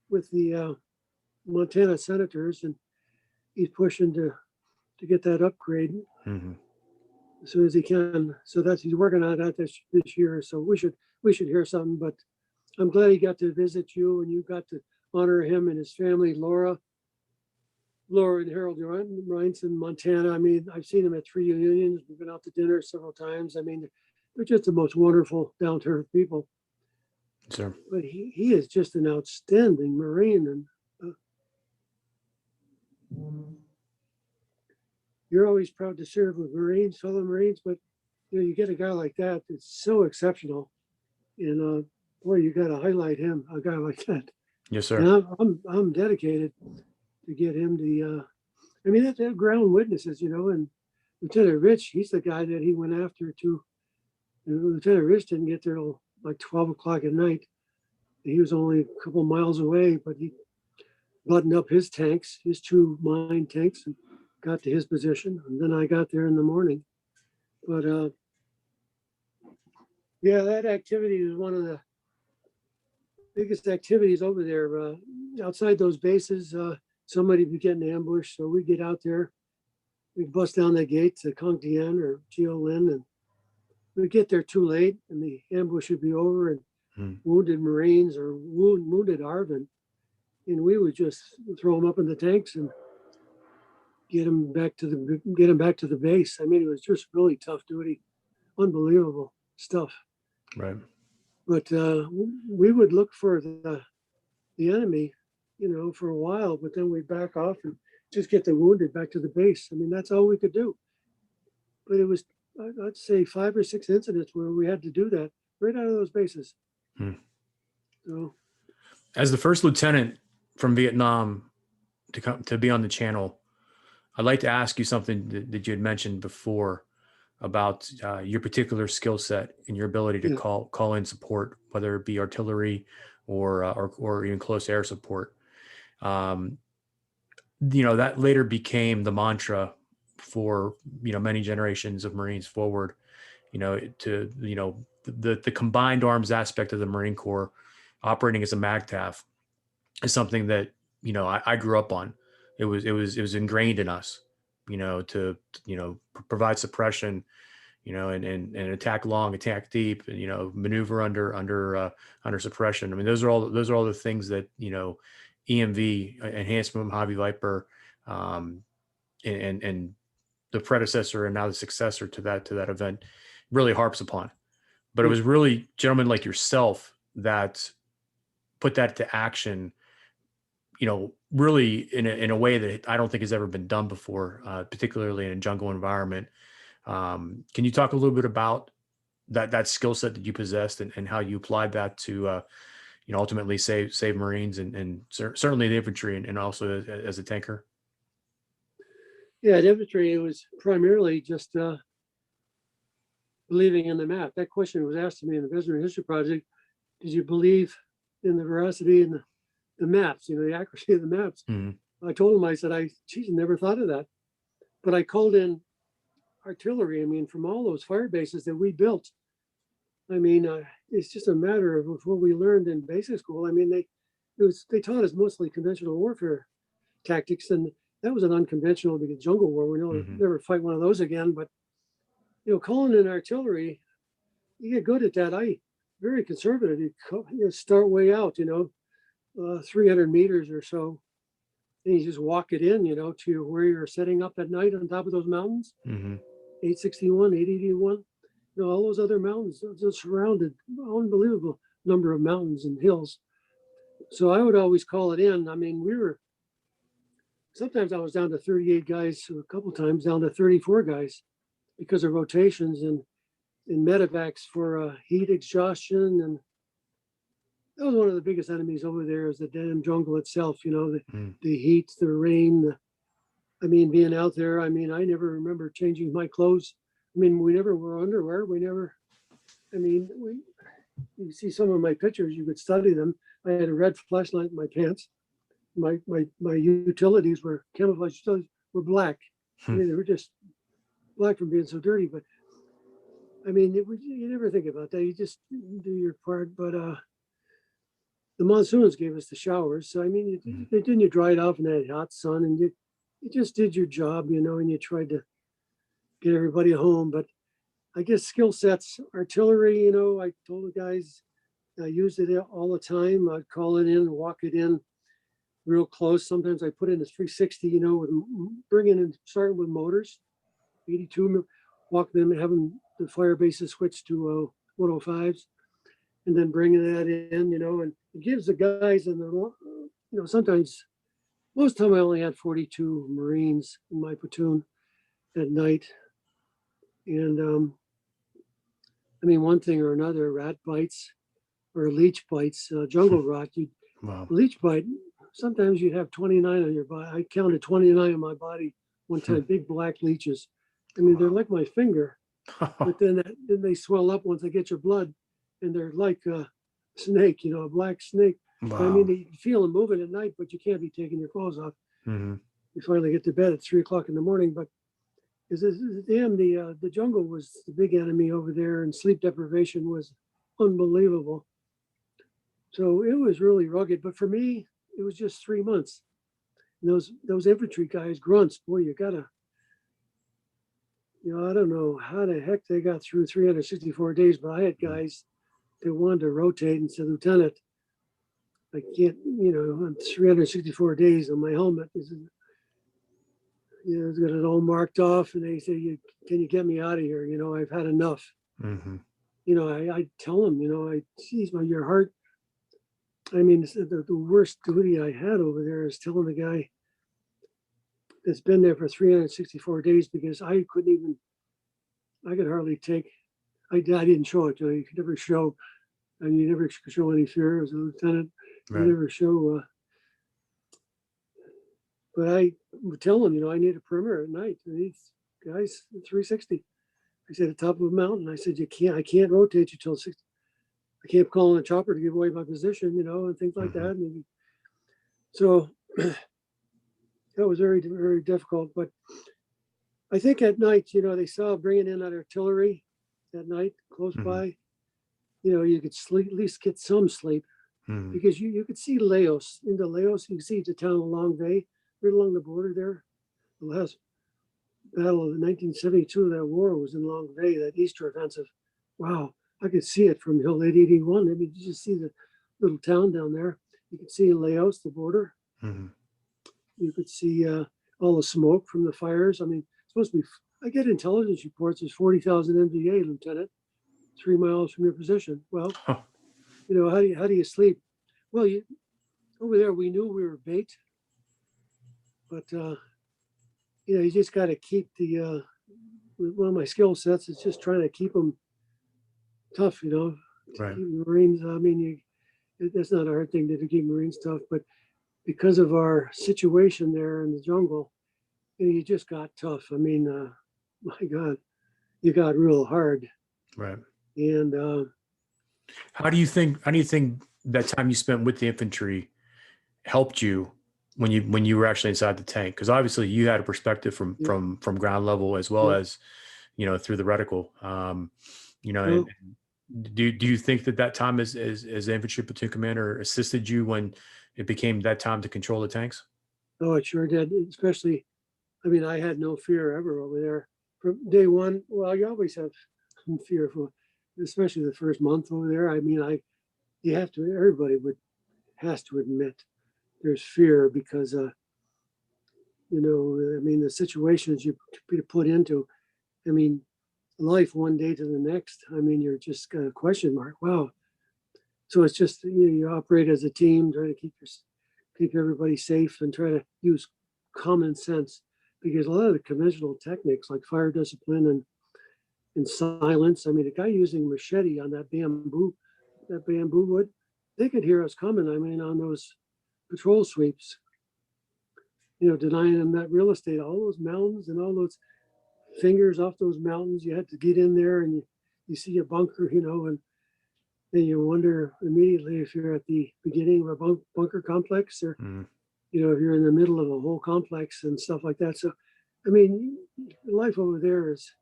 with the Montana Senators, and he's pushing to get that upgrade Mm-hmm. as soon as he can. So he's working on that this year. So we should hear something. But I'm glad he got to visit you, and you got to honor him and his family, Laura and Harold Ryan's in Montana. I mean, I've seen him at 3 reunions. We've been out to dinner several times. I mean, they're just the most wonderful, down-to-earth people. Sure. But he is just an outstanding Marine, and you're always proud to serve with Marines, fellow Marines. But you get a guy like that that's so exceptional, and boy, you got to highlight him, a guy like that. Yes, sir. And I'm dedicated to get him the. I mean, they're ground witnesses, and Lieutenant Rich, he's the guy that he went after to. Lieutenant Rich didn't get there till like 12 o'clock at night. He was only a couple miles away, but he buttoned up his tanks, his 2 mine tanks, and got to his position. And then I got there in the morning. But yeah, that activity is one of the biggest activities over there. Outside those bases, somebody would be getting ambushed. So we get out there, we bust down the gate to Kong Dien or Jiolin, and we get there too late, and the ambush would be over, and wounded Marines or wounded Arvin, and we would just throw them up in the tanks and get them back to the base. I mean, it was just really tough duty, unbelievable stuff. Right. But we would look for the enemy, for a while, but then we'd back off and just get the wounded back to the base. I mean, that's all we could do. But it was, I'd say, 5 or 6 incidents where we had to do that right out of those bases. So, as the first lieutenant from Vietnam to be on the channel, I'd like to ask you something that you had mentioned before about your particular skill set and your ability to call in support, whether it be artillery or even close air support. That later became the mantra for many generations of Marines forward. The combined arms aspect of the Marine Corps, operating as a MAGTF, is something that I grew up on. It was ingrained in us, to provide suppression, and attack long, attack deep, and maneuver under suppression. I mean, those are all the things that EMV, Enhancement Mojave Viper, and the predecessor and now the successor to that event really harps upon. But it was really gentlemen like yourself that put that to action, really in a way that I don't think has ever been done before, particularly in a jungle environment. Can you talk a little bit about that skill set that you possessed and how you applied that to, ultimately save Marines and certainly the infantry and also as a tanker? Yeah, in infantry, it was primarily just believing in the map. That question was asked to me in the Veteran History Project. Did you believe in the veracity and the maps, the accuracy of the maps? I told him, I said, I never thought of that. But I called in artillery, from all those fire bases that we built. It's just a matter of what we learned in basic school. They taught us mostly conventional warfare tactics, and that was an unconventional because jungle war. We know never fight one of those again. But calling in artillery, you get good at that. Very conservative. You start way out, 300 meters or so, and you just walk it in, to where you're setting up at night on top of those mountains. 861, 881, all those other mountains, just surrounded, unbelievable number of mountains and hills. So I would always call it in. Sometimes I was down to 38 guys, a couple times down to 34 guys because of rotations and medevacs for heat exhaustion. And that was one of the biggest enemies over there, is the damn jungle itself, the heat, the rain, being out there. I never remember changing my clothes I mean, we never wore underwear. You see some of my pictures, you could study them. I had a red flashlight in my pants. My utilities were camouflage utilities were black. I mean, they were just black from being so dirty. But I mean, you never think about that. You just do your part. But the monsoons gave us the showers. So I mean, you dried off in that hot sun, and you just did your job, and you tried to get everybody home. But I guess skill sets, artillery, I told the guys I used it all the time. I'd call it in, walk it in real close. Sometimes I put in a 360, with bringing in, starting with motors, 82, walk them, having the fire bases switch to 105s, and then bringing that in, and it gives the guys in the, sometimes, most of the time I only had 42 Marines in my platoon at night. And I mean, one thing or another, rat bites or leech bites, jungle rot, Wow. leech bite, sometimes you'd have 29 on your body. I counted 29 on my body one time, big black leeches. I mean, they're like my finger, but then they swell up once they get your blood, and they're like a snake, a black snake. Wow. I mean, you feel them moving at night, but you can't be taking your clothes off. Mm-hmm. You finally get to bed at 3:00 in the morning, but the jungle was the big enemy over there, and sleep deprivation was unbelievable. So it was really rugged, but for me, it was just 3 months. And those infantry guys, grunts, boy, you gotta, I don't know how the heck they got through 364 days, but I had guys that wanted to rotate and said, Lieutenant, I can't, on 364 days on my helmet, it's got it all marked off, and they say, can you get me out of here? I've had enough. Mm-hmm. I tell them, geez, your heart. I mean, the worst duty I had over there is telling the guy that's been there for 364 days, because I could hardly take, I didn't show it. You could never show, and you never show any fear as a lieutenant. Right. You never show, but I would tell them, I need a perimeter at night. And these guys, 360. I said, at the top of a mountain. I said, I can't rotate you till 60. I can't call on a chopper to give away my position, and things like that. And so that was very, very difficult. But I think at night, they saw bringing in that artillery at night close by. You could sleep, at least get some sleep, because you could see Laos. Into Laos, you can see the town of Long Bay, right along the border there. The last battle of 1972, that war was in Long Bay, that Easter offensive. Wow. I could see it from Hill 881. I mean, you just see the little town down there. You could see Laos, the border. You could see all the smoke from the fires. I mean, it's supposed to be, I get intelligence reports, there's 40,000 MVA, Lieutenant, 3 miles from your position. Well, how do you sleep? Well, over there, we knew we were bait, but, you just got to keep one of my skill sets is just trying to keep them tough, Right. Keep Marines. I mean, that's not a hard thing to keep Marines tough, but because of our situation there in the jungle, you just got tough. I mean, my God, you got real hard. Right. And how do you think that time you spent with the infantry helped you when you were actually inside the tank? Because obviously you had a perspective from ground level as well as through the reticle. And do you think that time as infantry platoon commander assisted you when it became that time to control the tanks? Oh, it sure did. Especially, I mean, I had no fear ever over there from day one. Well, you always have some fear especially the first month over there. I mean, everybody has to admit there's fear because, I mean, the situations you put into, I mean, life one day to the next. I mean, you're just got a question mark. Wow. So it's just, you operate as a team, try to keep everybody safe and try to use common sense, because a lot of the conventional techniques like fire discipline and silence. I mean, the guy using a machete on that bamboo wood, they could hear us coming. I mean, on those patrol sweeps, denying them that real estate, all those mountains and all those fingers off those mountains. You had to get in there and you see a bunker, you know, and then you wonder immediately if you're at the beginning of a bunker complex or, you know, if you're in the middle of a whole complex and stuff like that. So, I mean, life over there is,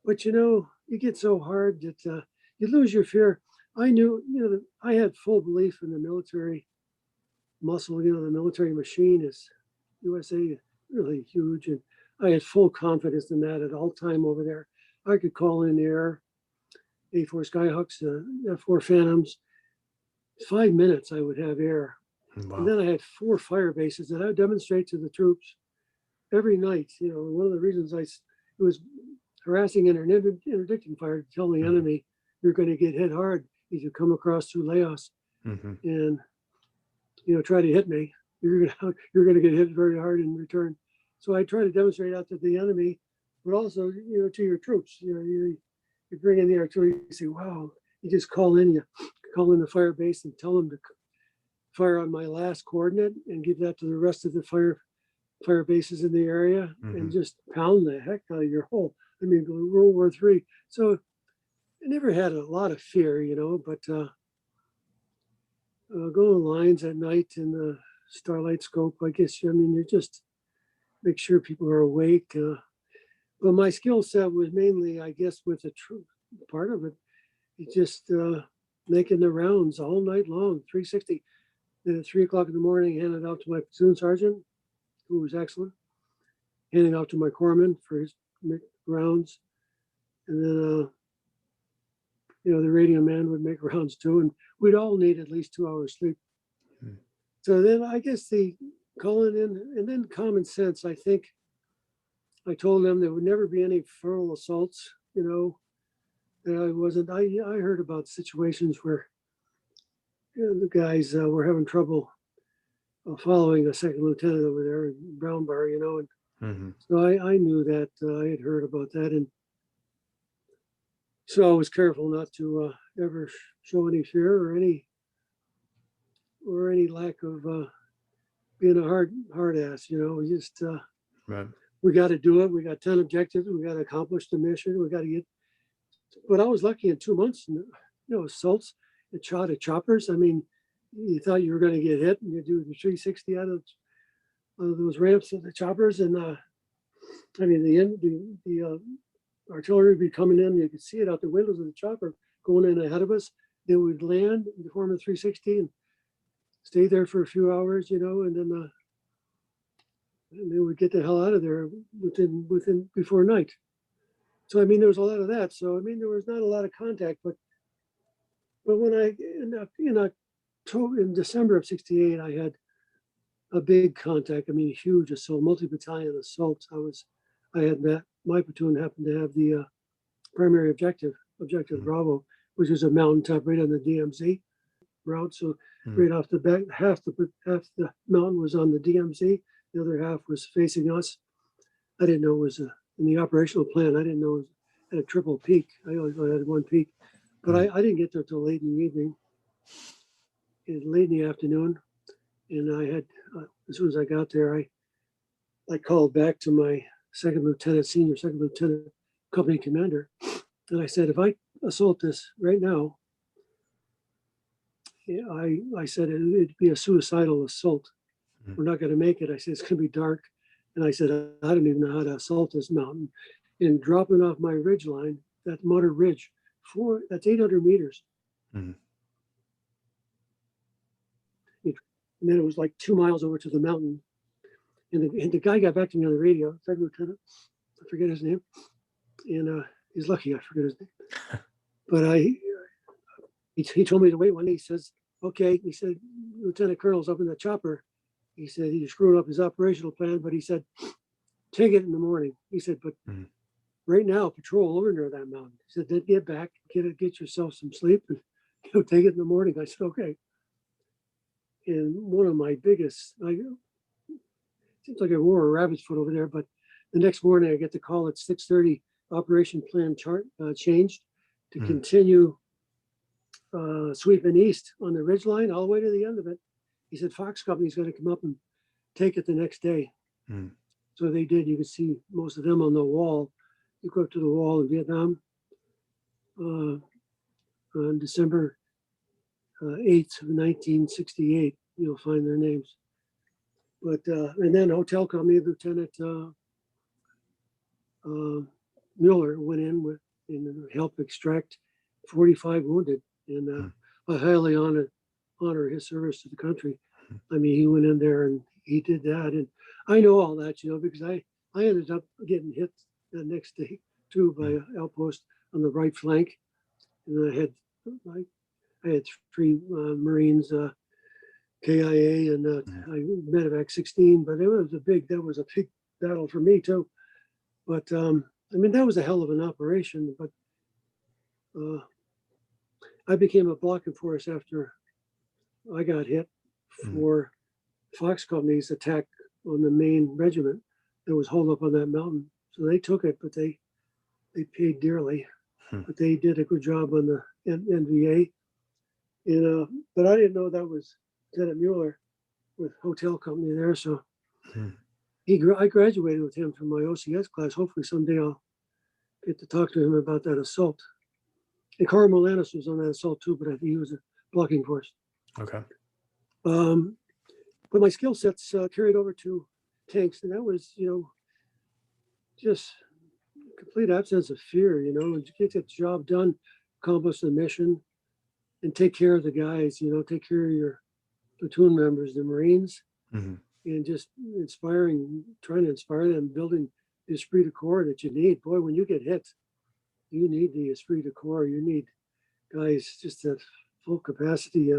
but you know, you get so hard that you lose your fear. I knew, you know, I had full belief in the military muscle, you know, the military machine is USA really huge. And I had full confidence in that at all time over there. I could call in air, A4 Skyhawks, F4 Phantoms. 5 minutes I would have air. Wow. And then I had 4 fire bases that I would demonstrate to the troops every night. You know, one of the reasons it was harassing and interdicting fire to tell the enemy you're going to get hit hard if you come across through Laos and, you know, try to hit me. You're going to get hit very hard in return. So I try to demonstrate out to the enemy, but also, you know, to your troops. You know, you bring in the artillery, you say, wow, you just call in the fire base and tell them to fire on my last coordinate and give that to the rest of the fire bases in the area and just pound the heck out of your hole. I mean, World War III. So I never had a lot of fear, you know, but going lines at night in the starlight scope, I guess, I mean, you just make sure people are awake. But my skill set was mainly, I guess, with the troop part of it. It's just making the rounds all night long, 360. Then at 3 o'clock in the morning, handed out to my platoon sergeant, who was excellent, handing out to my corpsman for his rounds. And then, you know, the radio man would make rounds too. And we'd all need at least 2 hours sleep. So then I guess the calling in and then common sense, I think I told them there would never be any frontal assaults, you know, that I heard about situations where, you know, the guys were having trouble following a second lieutenant over there in Brown Bar, you know, and so I knew that I had heard about that. And so I was careful not to ever show any fear or any lack of being a hard ass, you know. We just we got to do it. We got 10 objectives. We got to accomplish the mission. We got to get. But I was lucky in 2 months, you know, assaults and shot at choppers. I mean, you thought you were going to get hit, and you do the 360 out of those ramps of the choppers, and I mean the artillery would be coming in. You could see it out the windows of the chopper going in ahead of us. They would land in the form of 360 and stay there for a few hours, you know, and then they would get the hell out of there within before night. So I mean, there was a lot of that. So I mean, there was not a lot of contact, but when I in December of '68, I had a big contact. I mean, huge assault, multi-battalion assault. I had that. My platoon happened to have the primary objective Bravo, which was a mountaintop right on the DMZ route. So right off the bat, half the mountain was on the DMZ. The other half was facing us. I didn't know it was in the operational plan. I didn't know it was at a triple peak. I always thought it had one peak, but I didn't get there till late in the evening, late in the afternoon. And I had, as soon as I got there, I called back to my senior second lieutenant, company commander, and I said, if I assault this right now, I said it'd be a suicidal assault. We're not going to make it. I said, it's going to be dark. And I said, I don't even know how to assault this mountain. And dropping off my ridge line, that Mutter Ridge, that's 800 meters. And then it was like 2 miles over to the mountain. And the guy got back to me on the radio, second lieutenant, I forget his name. And he's lucky I forget his name. But he told me to wait one day. He says, okay. He said, Lieutenant Colonel's up in the chopper. He said he screwed up his operational plan, but he said, take it in the morning. He said, but right now, patrol over near that mountain. He said, then get back, get yourself some sleep, and take it in the morning. I said, okay. And one of my biggest, seems like I wore a rabbit's foot over there, but the next morning I get the call at 6:30, operation plan changed to continue sweeping east on the ridgeline all the way to the end of it. He said, Fox Company's going to come up and take it the next day. So they did. You could see most of them on the wall you go up to the wall in Vietnam on December 8th of 1968. You'll find their names. But and then hotel company Lieutenant Mueller went in with and helped extract 45 wounded, and I highly honor his service to the country. I mean, he went in there and he did that, and I know all that, you know, because I ended up getting hit the next day too by an outpost on the right flank, and I had three Marines. KIA and I medevac 16, but that was a big battle for me too. But I mean, that was a hell of an operation. But I became a blocking force after I got hit for Fox Company's attack on the main regiment that was holed up on that mountain. So they took it, but they paid dearly. But they did a good job on the NVA. And but I didn't know that was Lieutenant Mueller with hotel company there. So I graduated with him from my OCS class. Hopefully someday I'll get to talk to him about that assault. And Carl Molanis was on that assault too, but I think he was a blocking force. Okay. But my skill sets carried over to tanks, and that was, you know, just complete absence of fear, you know, and get the job done, accomplish the mission, and take care of the guys, you know, take care of your platoon members, the Marines, and just trying to inspire them, building the esprit de corps that you need. Boy, when you get hit, you need the esprit de corps. You need guys just at full capacity,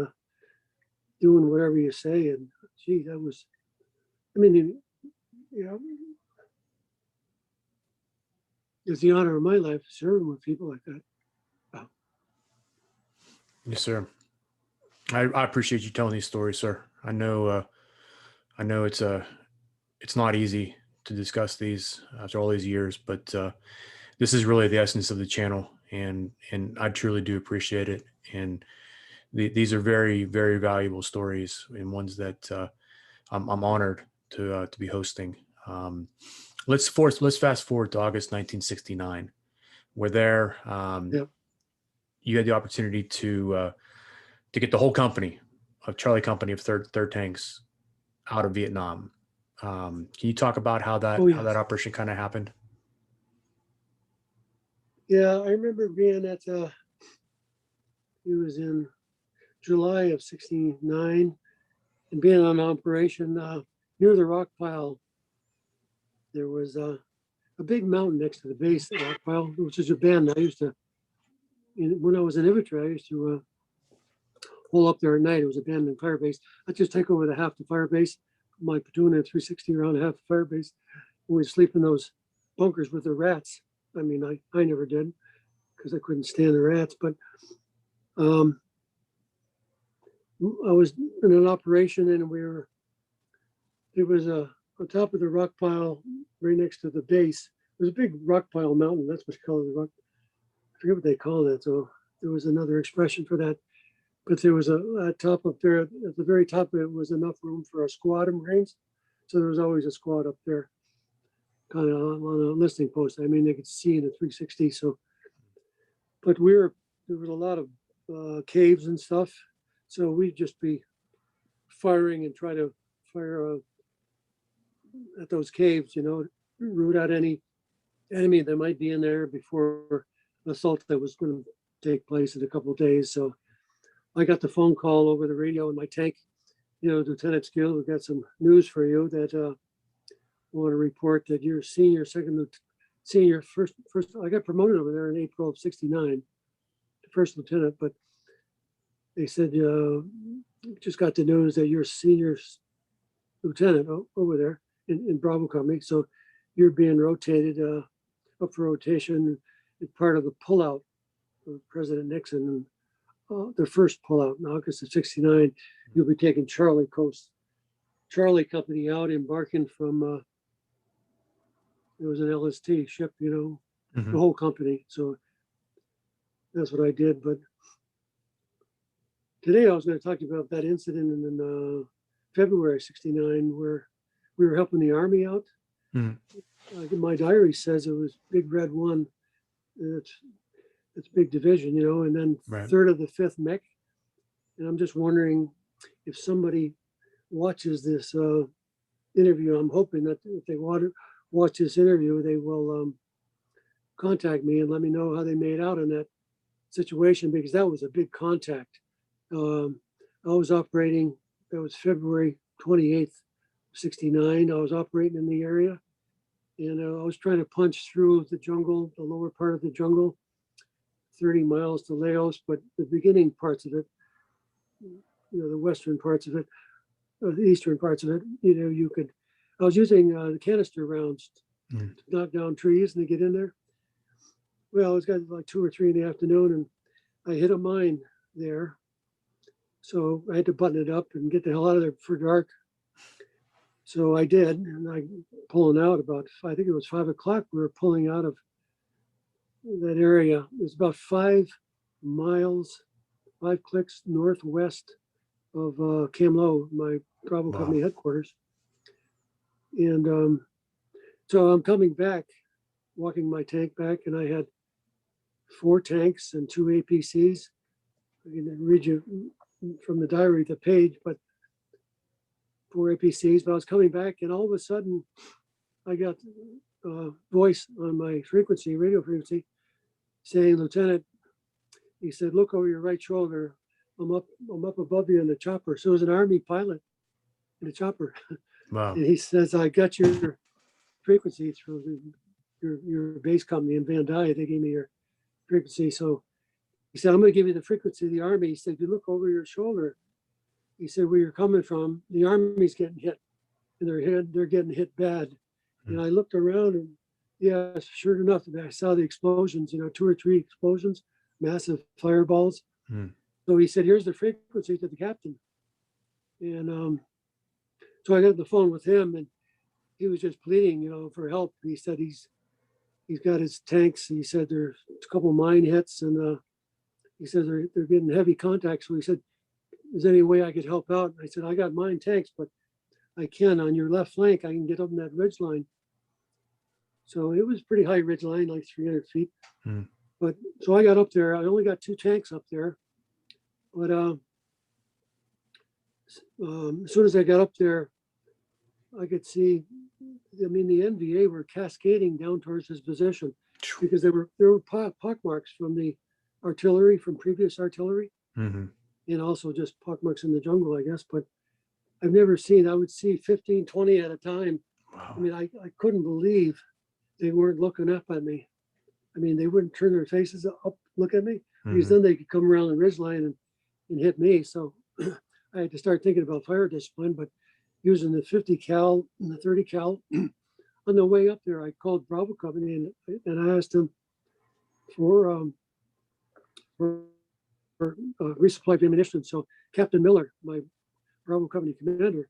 doing whatever you say. And gee, that was, I mean, you know, it's the honor of my life serving with people like that. Wow. Yes, sir. I appreciate you telling these stories, sir. I know it's not easy to discuss these after all these years, but this is really the essence of the channel, and I truly do appreciate it. And these are very, very valuable stories, and ones that I'm honored to be hosting. Let's fast forward to August 1969. We're there. Yep. You had the opportunity to get the whole company of Charlie Company of Third Tanks out of Vietnam. Can you talk about how that operation kind of happened? Yeah, I remember being at it was in July of '69, and being on operation near the rock pile. There was a big mountain next to the base of the rock pile, which is a band I used to. When I was in infantry, I used to hole up there at night. It was abandoned fire base. I'd just take over half the fire base. My platoon had 360 around half the fire base. And we'd sleep in those bunkers with the rats. I mean, I never did because I couldn't stand the rats. But I was in an operation, and it was on top of the rock pile right next to the base. It was a big rock pile mountain. That's what you call it, the rock. I forget what they call that. So there was another expression for that. But there was a top up there, at the very top of it was enough room for a squad of Marines. So there was always a squad up there, kind of on a listening post. I mean, they could see in a 360. So, but there was a lot of caves and stuff. So we'd just be firing and try to fire at those caves, you know, root out any enemy that might be in there before the assault that was going to take place in a couple of days. So I got the phone call over the radio in my tank, you know, Lieutenant Skeels, we've got some news for you that I want to report that your first, I got promoted over there in April of '69, to first lieutenant, but they said, just got the news that you're senior lieutenant over there in Bravo Company. So you're being rotated up for rotation as part of the pullout of President Nixon. And the first pullout in August of '69, you'll be taking Charlie Company out, embarking from, it was an LST ship, you know, the whole company. So that's what I did. But today I was going to talk about that incident in February '69 where we were helping the Army out. My diary says it was Big Red 1. It's big division, and then Right. 3rd of the 5th Mech. And I'm just wondering if somebody watches this interview. I'm hoping that if they watch this interview, they will contact me and let me know how they made out in that situation, because that was a big contact. I was operating, that was February 28th, 69. I was operating in the area, and I was trying to punch through the jungle, the lower part of the jungle, 30 miles to Laos, but the beginning parts of it, the western parts of it, or the eastern parts of it, I was using the canister rounds to knock down trees and to get in there. Well, it was got like 2 or 3 in the afternoon, and I hit a mine there. So I had to button it up and get the hell out of there for dark. So I did, and I pulling out about, I think it was 5 o'clock. We were pulling out of that area. It was about 5 miles, 5 clicks northwest of Camlo, my Bravo Company headquarters. And so I'm coming back, walking my tank back, and I had 4 tanks and 2 APCs. I can read you from the diary the page, but 4 APCs. But I was coming back, and all of a sudden, I got a voice on my frequency, radio frequency, saying, "Lieutenant," he said, "look over your right shoulder. I'm up above you in the chopper." So it was an Army pilot in a chopper. Wow. And he says, "I got your frequency through your base company in Van Dyke. They gave me your frequency." So he said, "I'm going to give you the frequency of the Army." He said, "If you look over your shoulder," he said, "where you're coming from, the Army's getting hit, and they're getting hit bad." And I looked around, and yes, sure enough, I saw the explosions, 2 or 3 explosions, massive fireballs. So he said, "Here's the frequency to the captain." And so I got on the phone with him, and he was just pleading, for help. He said he's got his tanks. He said there's a couple mine hits, and he said they're getting heavy contact. So he said, "Is there any way I could help out?" I said, "I got mine tanks, but I can on your left flank. I can get up in that ridge line." So it was pretty high ridge line, like 300 feet. But so I got up there. I only got 2 tanks up there, but as soon as I got up there, I could see. I mean, the NVA were cascading down towards his position because there were pockmarks from the artillery, from previous artillery, and also just pockmarks in the jungle, I guess. But I've never seen. I would see 15, 20 at a time. Wow. I mean, I couldn't believe they weren't looking up at me. I mean, they wouldn't turn their faces up, look at me, because then they could come around the ridgeline and hit me. So I had to start thinking about fire discipline, but using the 50 cal and the 30 cal. On the way up there, I called Bravo Company and I asked them for resupply of ammunition. So Captain Miller, my Bravo Company commander,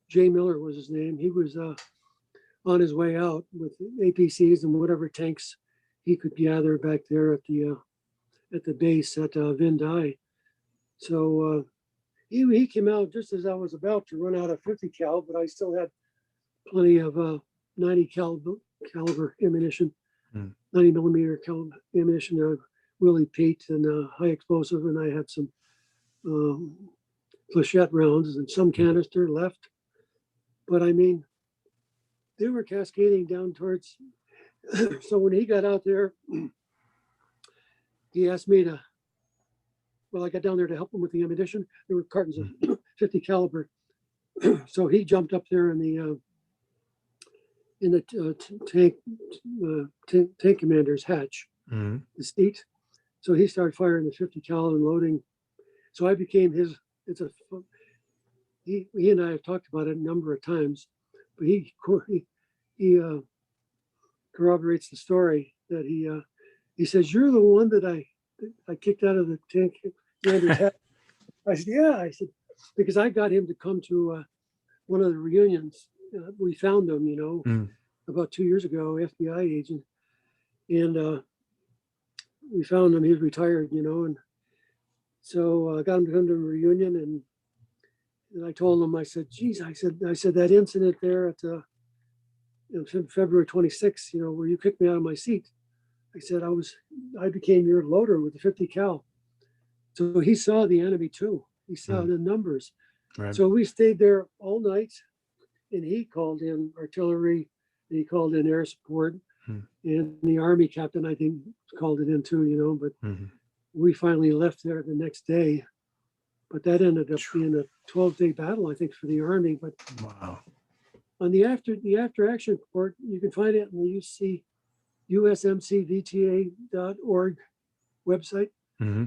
Jay Miller was his name. He was on his way out with APCs and whatever tanks he could gather back there at the base at Van Dyke. So he came out just as I was about to run out of 50 cal, but I still had plenty of 90 caliber ammunition, 90 millimeter ammunition, Willie Pete and high explosive, and I had some flechette rounds and some canister left. But I mean, they were cascading down towards. So when he got out there, he asked me to. Well, I got down there to help him with the ammunition. There were cartons of 50 caliber. So he jumped up there in the tank commander's hatch, the seat. So he started firing the 50 cal and loading. So I became his. He and I have talked about it a number of times, but he corroborates the story that he says, "You're the one that I kicked out of the tank commander's hatch." I said, "Yeah." I said, because I got him to come to one of the reunions. We found him, about 2 years ago, FBI agent. And we found him, he was retired, and so I got him to come to a reunion. And I told him, I said, "Geez," I said, that incident there at February 26th, where you kicked me out of my seat. I said, I became your loader with the 50 cal. So he saw the enemy too. He saw the numbers. Right. So we stayed there all night, and he called in artillery, and he called in air support, and the Army captain, I think, called it in too, but we finally left there the next day. But that ended up being a 12-day battle, I think, for the Army. But wow. On the after action report, you can find it on the usmcvta.org website,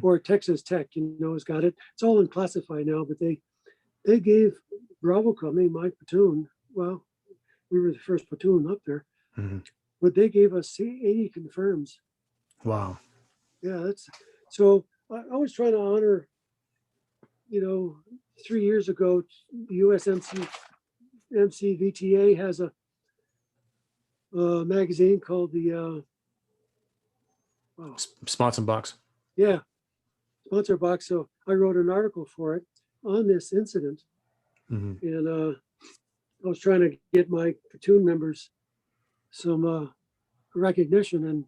or Texas Tech, has got it. It's all in classified now, but they gave Bravo Company, my platoon, well, we were the first platoon up there, but they gave us 80 confirms. Wow. Yeah, so I was trying to honor, 3 years ago, the USMCVTA has a magazine called the Sponsor box. Yeah, sponsor box. So I wrote an article for it on this incident, and I was trying to get my platoon members some recognition, and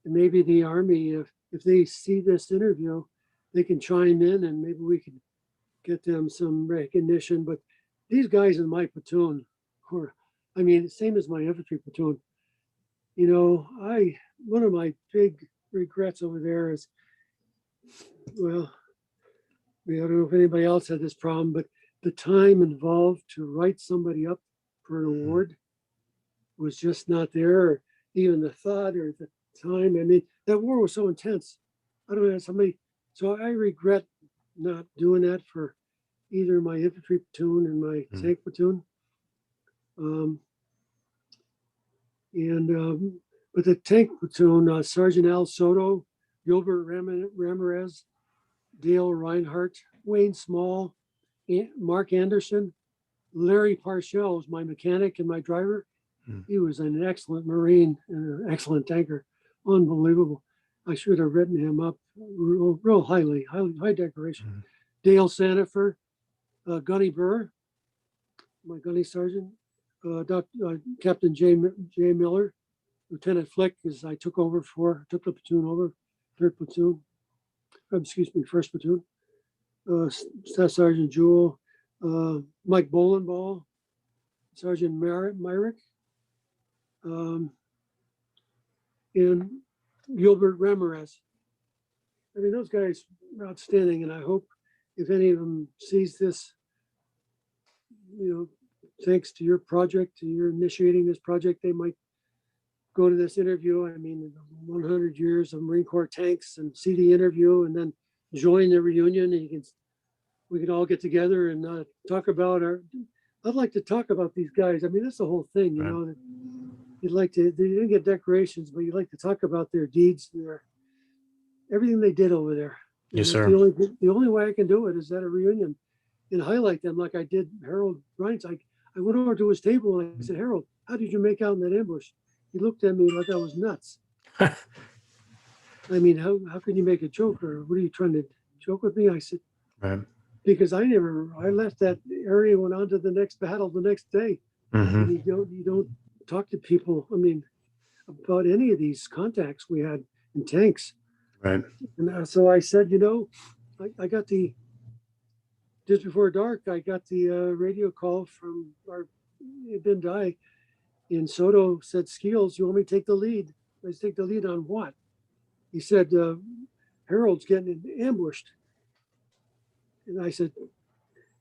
maybe the Army, if they see this interview, they can chime in, and maybe we can get them some recognition. But these guys in my platoon same as my infantry platoon. One of my big regrets over there is, well, I don't know if anybody else had this problem, but the time involved to write somebody up for an award was just not there, or even the thought or the time. That war was so intense. I don't know, so I regret not doing that for either my infantry platoon and my tank platoon. But the tank platoon, Sergeant Al Soto, Gilbert Ramirez, Dale Reinhardt, Wayne Small, Mark Anderson, Larry Parshall was my mechanic and my driver. He was an excellent Marine and an excellent tanker. Unbelievable. I should have written him up real high decoration. Dale Sandifer, Gunny Burr, my gunny sergeant, Captain J. Miller, Lieutenant Flick, as I took the platoon over, first platoon. Staff Sergeant Jewell, Mike Bolenball, Sergeant Myrick, and Gilbert Ramirez. Those guys are outstanding, and I hope if any of them sees this, thanks to your project, to your initiating this project, they might go to this interview. 100 years of Marine Corps tanks, and see the interview, and then join the reunion, and we can all get together and talk about I'd like to talk about these guys. That's the whole thing, that they didn't get decorations, but you'd like to talk about their deeds, everything they did over there. Yes, sir. The only way I can do it is at a reunion and highlight them, like I did Harold Rines. I went over to his table and I said, Harold, how did you make out in that ambush? He looked at me like I was nuts. How can you make a joke, or what are you trying to joke with me? I said, because I left that area, went on to the next battle the next day. And you don't talk to people, about any of these contacts we had in tanks. Right. And so I said, I got just before dark, I got the radio call from our Bindai, and Soto said, Skeels, you want me to take the lead? I said, take the lead on what? He said, Harold's getting ambushed. And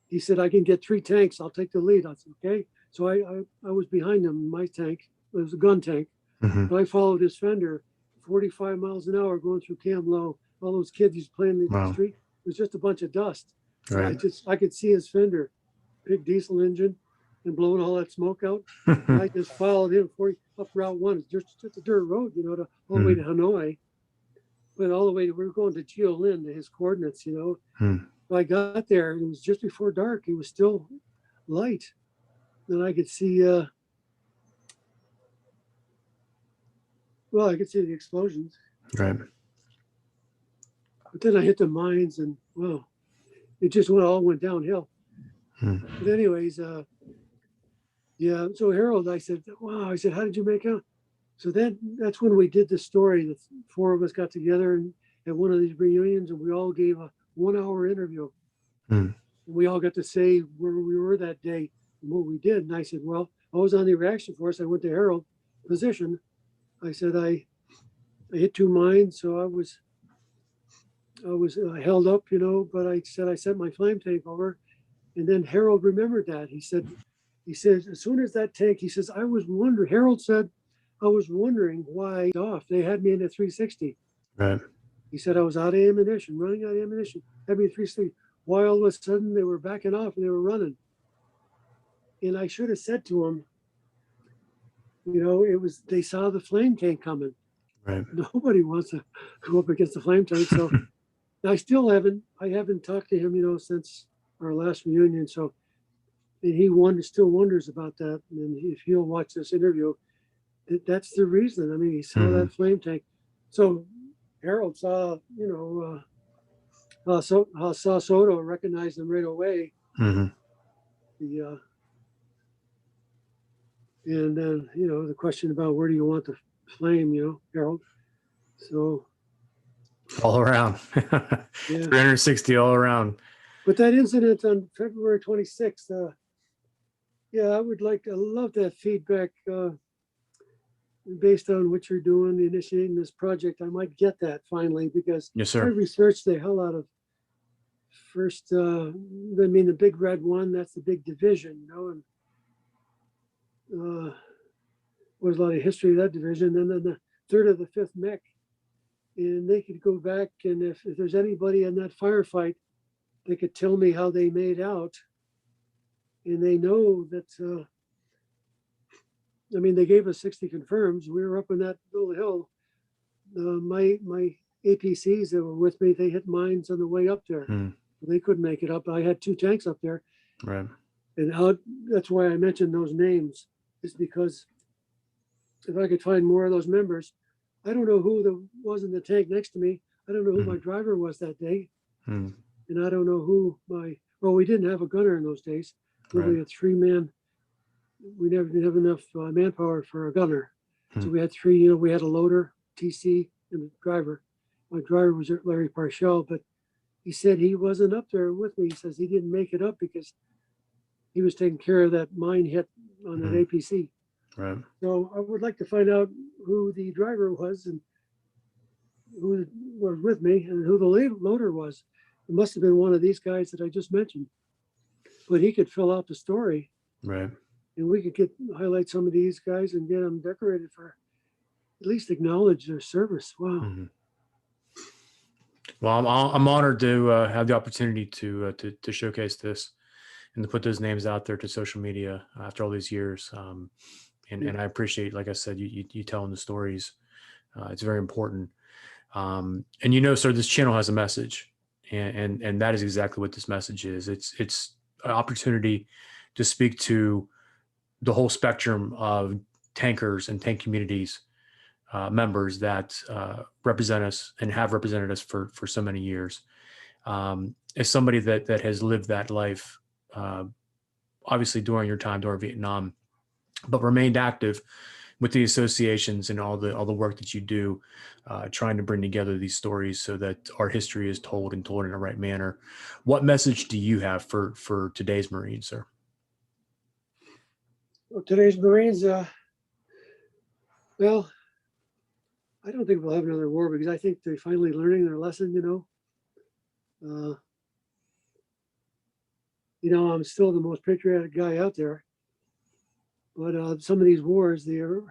he said, I can get 3 tanks. I'll take the lead. I said, okay. So I was behind him in my tank. It was a gun tank. But I followed his fender 45 miles an hour going through Cam Low. All those kids he's playing in the street. It was just a bunch of dust. Right. I could see his fender, big diesel engine, and blowing all that smoke out. And I just followed him up Route 1. It's just a dirt road, all the way to Hanoi. But all the way, we were going to Jiolin, to his coordinates, So I got there, and it was just before dark. It was still light. And I could see, I could see the explosions. Right. But then I hit the mines, and, it just all went downhill. But anyways, Yeah. So Harold, I said, wow. I said, how did you make out? So that's when we did the story. The four of us got together and at one of these reunions, and we all gave a 1 hour interview. Hmm. And we all got to say where we were that day and what we did. And I said, well, I was on the reaction force. I went to Harold position. I said, I hit 2 mines, so I was held up, but I said I sent my flame tank over. And then Harold remembered that. He said, as soon as that tank, he says, I was wondering, Harold said, I was wondering why off. They had me in a 360. Right. He said, I was out of ammunition, running out of ammunition, had me in 360. Why all of a sudden they were backing off and they were running. And I should have said to him, they saw the flame tank coming. Right. Nobody wants to go up against the flame tank. So I haven't talked to him, since our last reunion. So, and he still wonders about that. And if he'll watch this interview, that's the reason. I mean, he saw that flame tank. So Harold saw, saw Soto, recognized him right away. Mm-hmm. And then, the question about where do you want the flame, Harold? So all around. Yeah. 360 all around. But that incident on February 26th, I love that feedback based on what you're doing, initiating this project. I might get that finally, because yes, sir. I researched the hell out of the big red one, that's the big division, and was a lot of history of that division. And then the 3rd of the 5th Mech, and they could go back, and if there's anybody in that firefight, they could tell me how they made out. And they know that, they gave us 60 confirms. We were up on that little hill. My APCs that were with me, they hit mines on the way up there. They couldn't make it up. I had 2 tanks up there. Right. And that's why I mentioned those names, is because if I could find more of those members, I don't know who was in the tank next to me. I don't know who my driver was that day. And I don't know who we didn't have a gunner in those days. Right. We had 3-man. We never did have enough manpower for a gunner. So we had 3, we had a loader, TC, and a driver. My driver was Larry Parshall, but he said he wasn't up there with me. He says he didn't make it up because he was taking care of that mine hit on that APC. Right. So I would like to find out who the driver was and who was with me and who the loader was. It must have been one of these guys that I just mentioned. But he could fill out the story. Right. And we could highlight some of these guys and get them decorated for, at least acknowledge their service. Wow. Well, I'm honored to have the opportunity to showcase this and to put those names out there to social media after all these years. And I appreciate, like I said, you telling the stories. It's very important. And sir, this channel has a message, and that is exactly what this message is. It's an opportunity to speak to the whole spectrum of tankers and tank communities members that represent us and have represented us for so many years. As somebody that has lived that life, obviously during your time during Vietnam, but remained active with the associations and all the work that you do, trying to bring together these stories so that our history is told and told in the right manner. What message do you have for today's Marines, sir? Well, today's Marines, well, I don't think we'll have another war because I think they're finally learning their lesson, I'm still the most patriotic guy out there. But some of these wars, the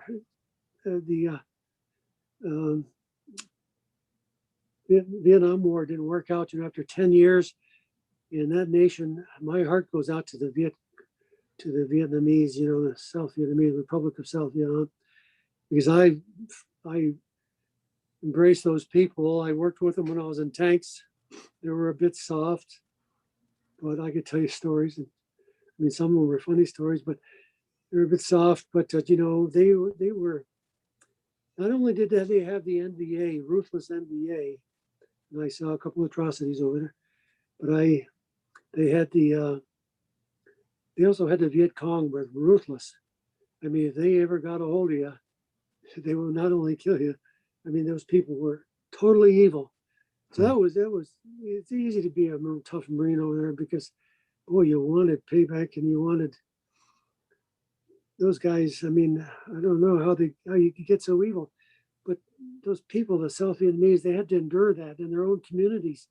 Vietnam War didn't work out. After 10 years in that nation, my heart goes out to the Vietnamese, the South Vietnamese Republic of South Vietnam, because I embrace those people. I worked with them when I was in tanks. They were a bit soft, but I could tell you stories. And some of them were funny stories, but they were a bit soft. But they were. Not only did they have the NVA, ruthless NVA, and I saw a couple of atrocities over there, but they had the They also had the Viet Cong were ruthless. I mean, if they ever got a hold of you, they will not only kill you. I mean, those people were totally evil. So it's easy to be a tough Marine over there because, boy, you wanted payback and you wanted those guys. I mean, I don't know how you could get so evil, but those people, the South Vietnamese, they had to endure that in their own communities.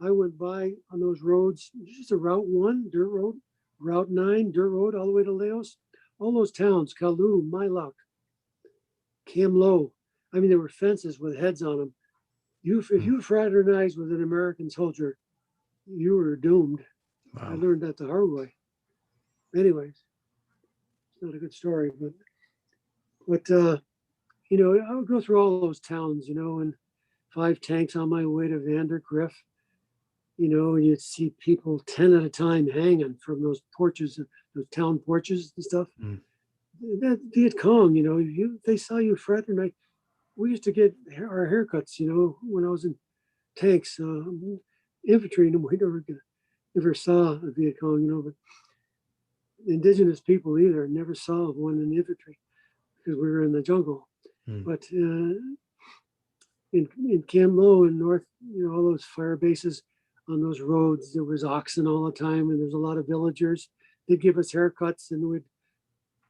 I went by on those roads, just a Route 1, dirt road, Route 9, dirt road, all the way to Laos. All those towns, Kowloon, My Loc, Cam Lo. I mean, there were fences with heads on them. If you fraternized with an American soldier, you were doomed. Wow. I learned that the hard way. Anyways, it's not a good story, but I would go through all those towns, and 5 tanks on my way to Vandergrift. And you'd see people 10 at a time hanging from those porches, those town porches and stuff. Mm. That Viet Cong, they saw you fraternize. We used to get our haircuts, when I was in tanks, infantry, and we never saw a Viet Cong, but indigenous people either never saw one in the infantry because we were in the jungle. Mm. But in Cam Lo and North, all those fire bases on those roads, there was oxen all the time, and there's a lot of villagers. They'd give us haircuts, and we'd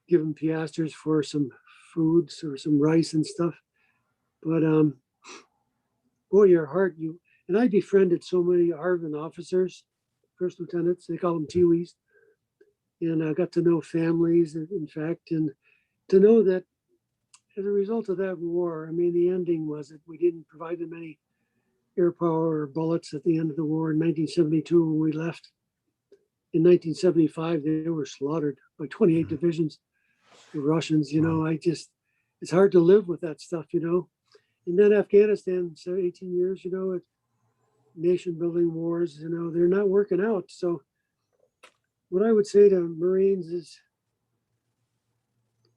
give them piastres for some foods or some rice and stuff. But boy, your heart, and I befriended so many ARVN officers, first lieutenants, they call them Tiwis, and I got to know families, in fact, and to know that as a result of that war, I mean, the ending was that we didn't provide them any air power or bullets at the end of the war in 1972 when we left. In 1975, they were slaughtered by 28 divisions, the Russians. Wow. It's hard to live with that stuff, And then Afghanistan, so 18 years, nation building wars, they're not working out. So what I would say to Marines is,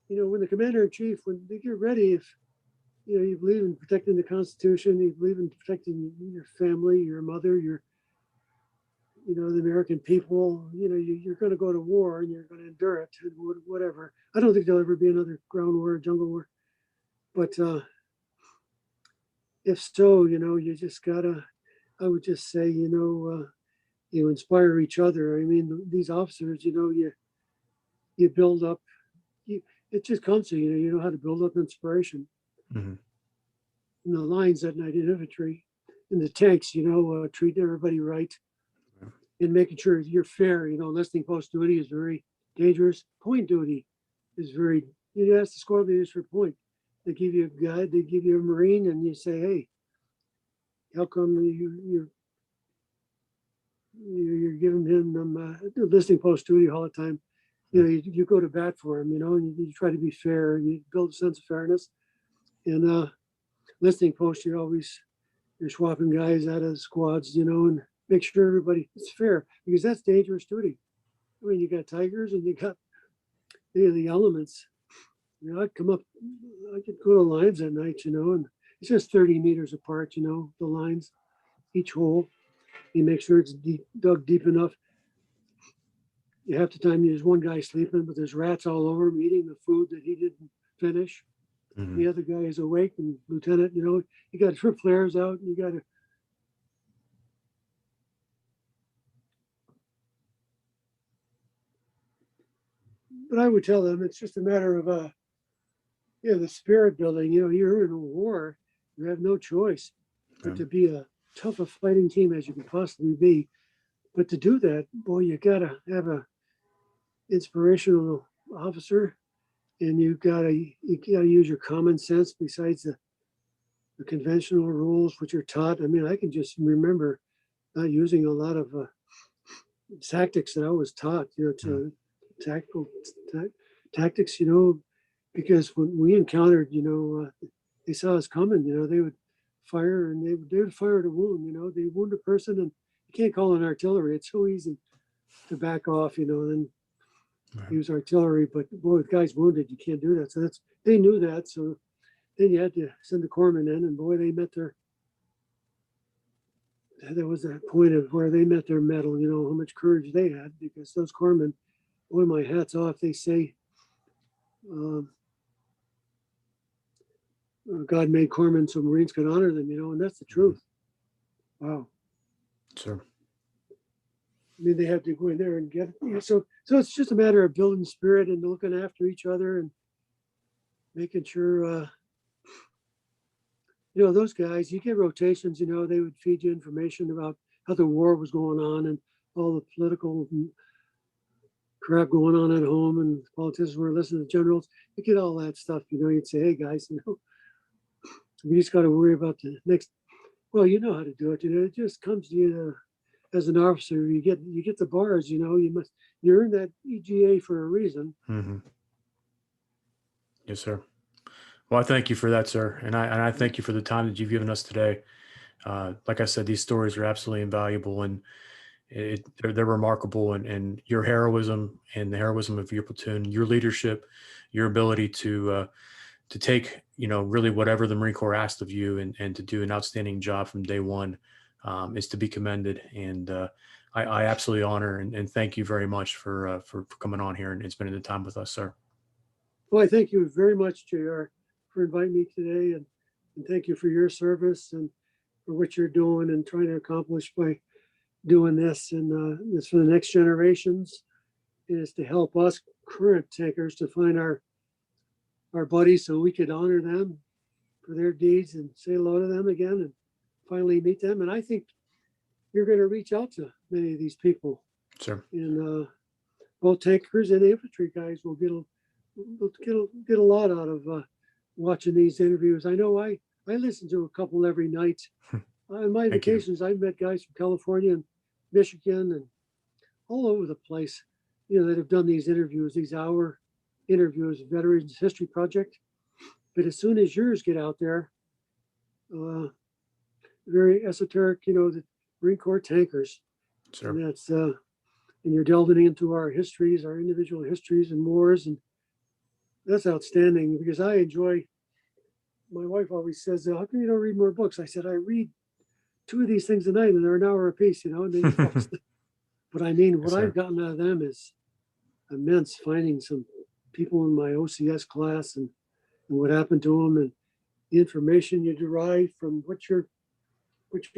when the commander in chief, when they get ready, if you believe in protecting the Constitution, you believe in protecting your family, your mother, the American people, you're going to go to war and you're going to endure it, and whatever. I don't think there'll ever be another ground war, jungle war. But if so, you just gotta, I would just say, you inspire each other. I mean, these officers, you build up, it just comes to you know how to build up inspiration. Mm-hmm. In the lines that night in infantry, in the tanks, treat everybody right, and making sure you're fair. Listening post duty is very dangerous. Point duty is very, you ask the squad leaders for point. They give you a guide, they give you a Marine, and you say, hey, how come you're giving him listening post duty all the time? You go to bat for him, and you try to be fair, and you build a sense of fairness. And listening post, you're swapping guys out of squads, and make sure everybody is fair, because that's dangerous duty. I mean, you got tigers and you got the elements. I'd come up, I could go to lines at night, and it's just 30 meters apart, the lines, each hole. You make sure it's dug deep enough. Half the time there's one guy sleeping, but there's rats all over him eating the food that he didn't finish. Mm-hmm. The other guy is awake, and lieutenant, you got to trip flares out, and you got to. But I would tell them it's just a matter of the spirit building. You're in a war, you have no choice but to be a tough a fighting team as you can possibly be. But to do that, boy, you gotta have a inspirational officer, and you gotta use your common sense besides the conventional rules which are taught. I mean, I can just remember not using a lot of tactics that I was taught, to tactical tactics, because when we encountered, they saw us coming, they would fire, and they would fire to wound, they wound a person, and you can't call an artillery. It's so easy to back off, and use artillery, but boy, if the guy's wounded, you can't do that. So they knew that. So then you had to send the corpsmen in, and boy, there was that point of where they met their mettle, how much courage they had, because those corpsmen, boy, my hat's off. They say God made corpsmen so Marines could honor them, and that's the truth. Wow. Sure. I mean, they have to go in there and get it. So it's just a matter of building spirit and looking after each other and making sure, those guys, you get rotations, they would feed you information about how the war was going on and all the political crap going on at home, and politicians were listening to generals. You get all that stuff, you'd say, hey guys, we just got to worry about the next. Well, you know how to do it. It just comes to you as an officer. You get the bars. You earn that EGA for a reason. Mm-hmm. Yes, sir. Well, I thank you for that, sir, and I thank you for the time that you've given us today. Like I said, these stories are absolutely invaluable, and they're remarkable. And your heroism and the heroism of your platoon, your leadership, your ability to take, really whatever the Marine Corps asked of you and to do an outstanding job from day one is to be commended. And I absolutely honor and thank you very much for coming on here and spending the time with us, sir. Well, I thank you very much, JR, for inviting me today, and thank you for your service and for what you're doing and trying to accomplish by doing this. And it's for the next generations. It is to help us current tankers to find our buddies so we could honor them for their deeds and say hello to them again and finally meet them. And I think you're going to reach out to many of these people. Sure. And both tankers and infantry guys will get a lot out of watching these interviews. I know I listen to a couple every night. On my vacations, I've met guys from California and Michigan and all over the place, that have done these interviews, these hour interviews, Veterans History Project. But as soon as yours get out there, very esoteric, the Marine Corps tankers. Sure. And that's and you're delving into our histories, our individual histories and wars, and that's outstanding because I enjoy. My wife always says, "How come you don't read more books?" I said, "I read 2 of these things a night, and they're an hour a piece, and then But I mean, what I've gotten out of them is immense. Finding some people in my OCS class and what happened to them, and the information you derive from what you're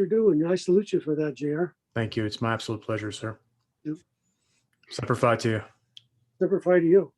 doing. I salute you for that, JR. Thank you. It's my absolute pleasure, sir. Yep. Semper Fi to you. Semper Fi to you.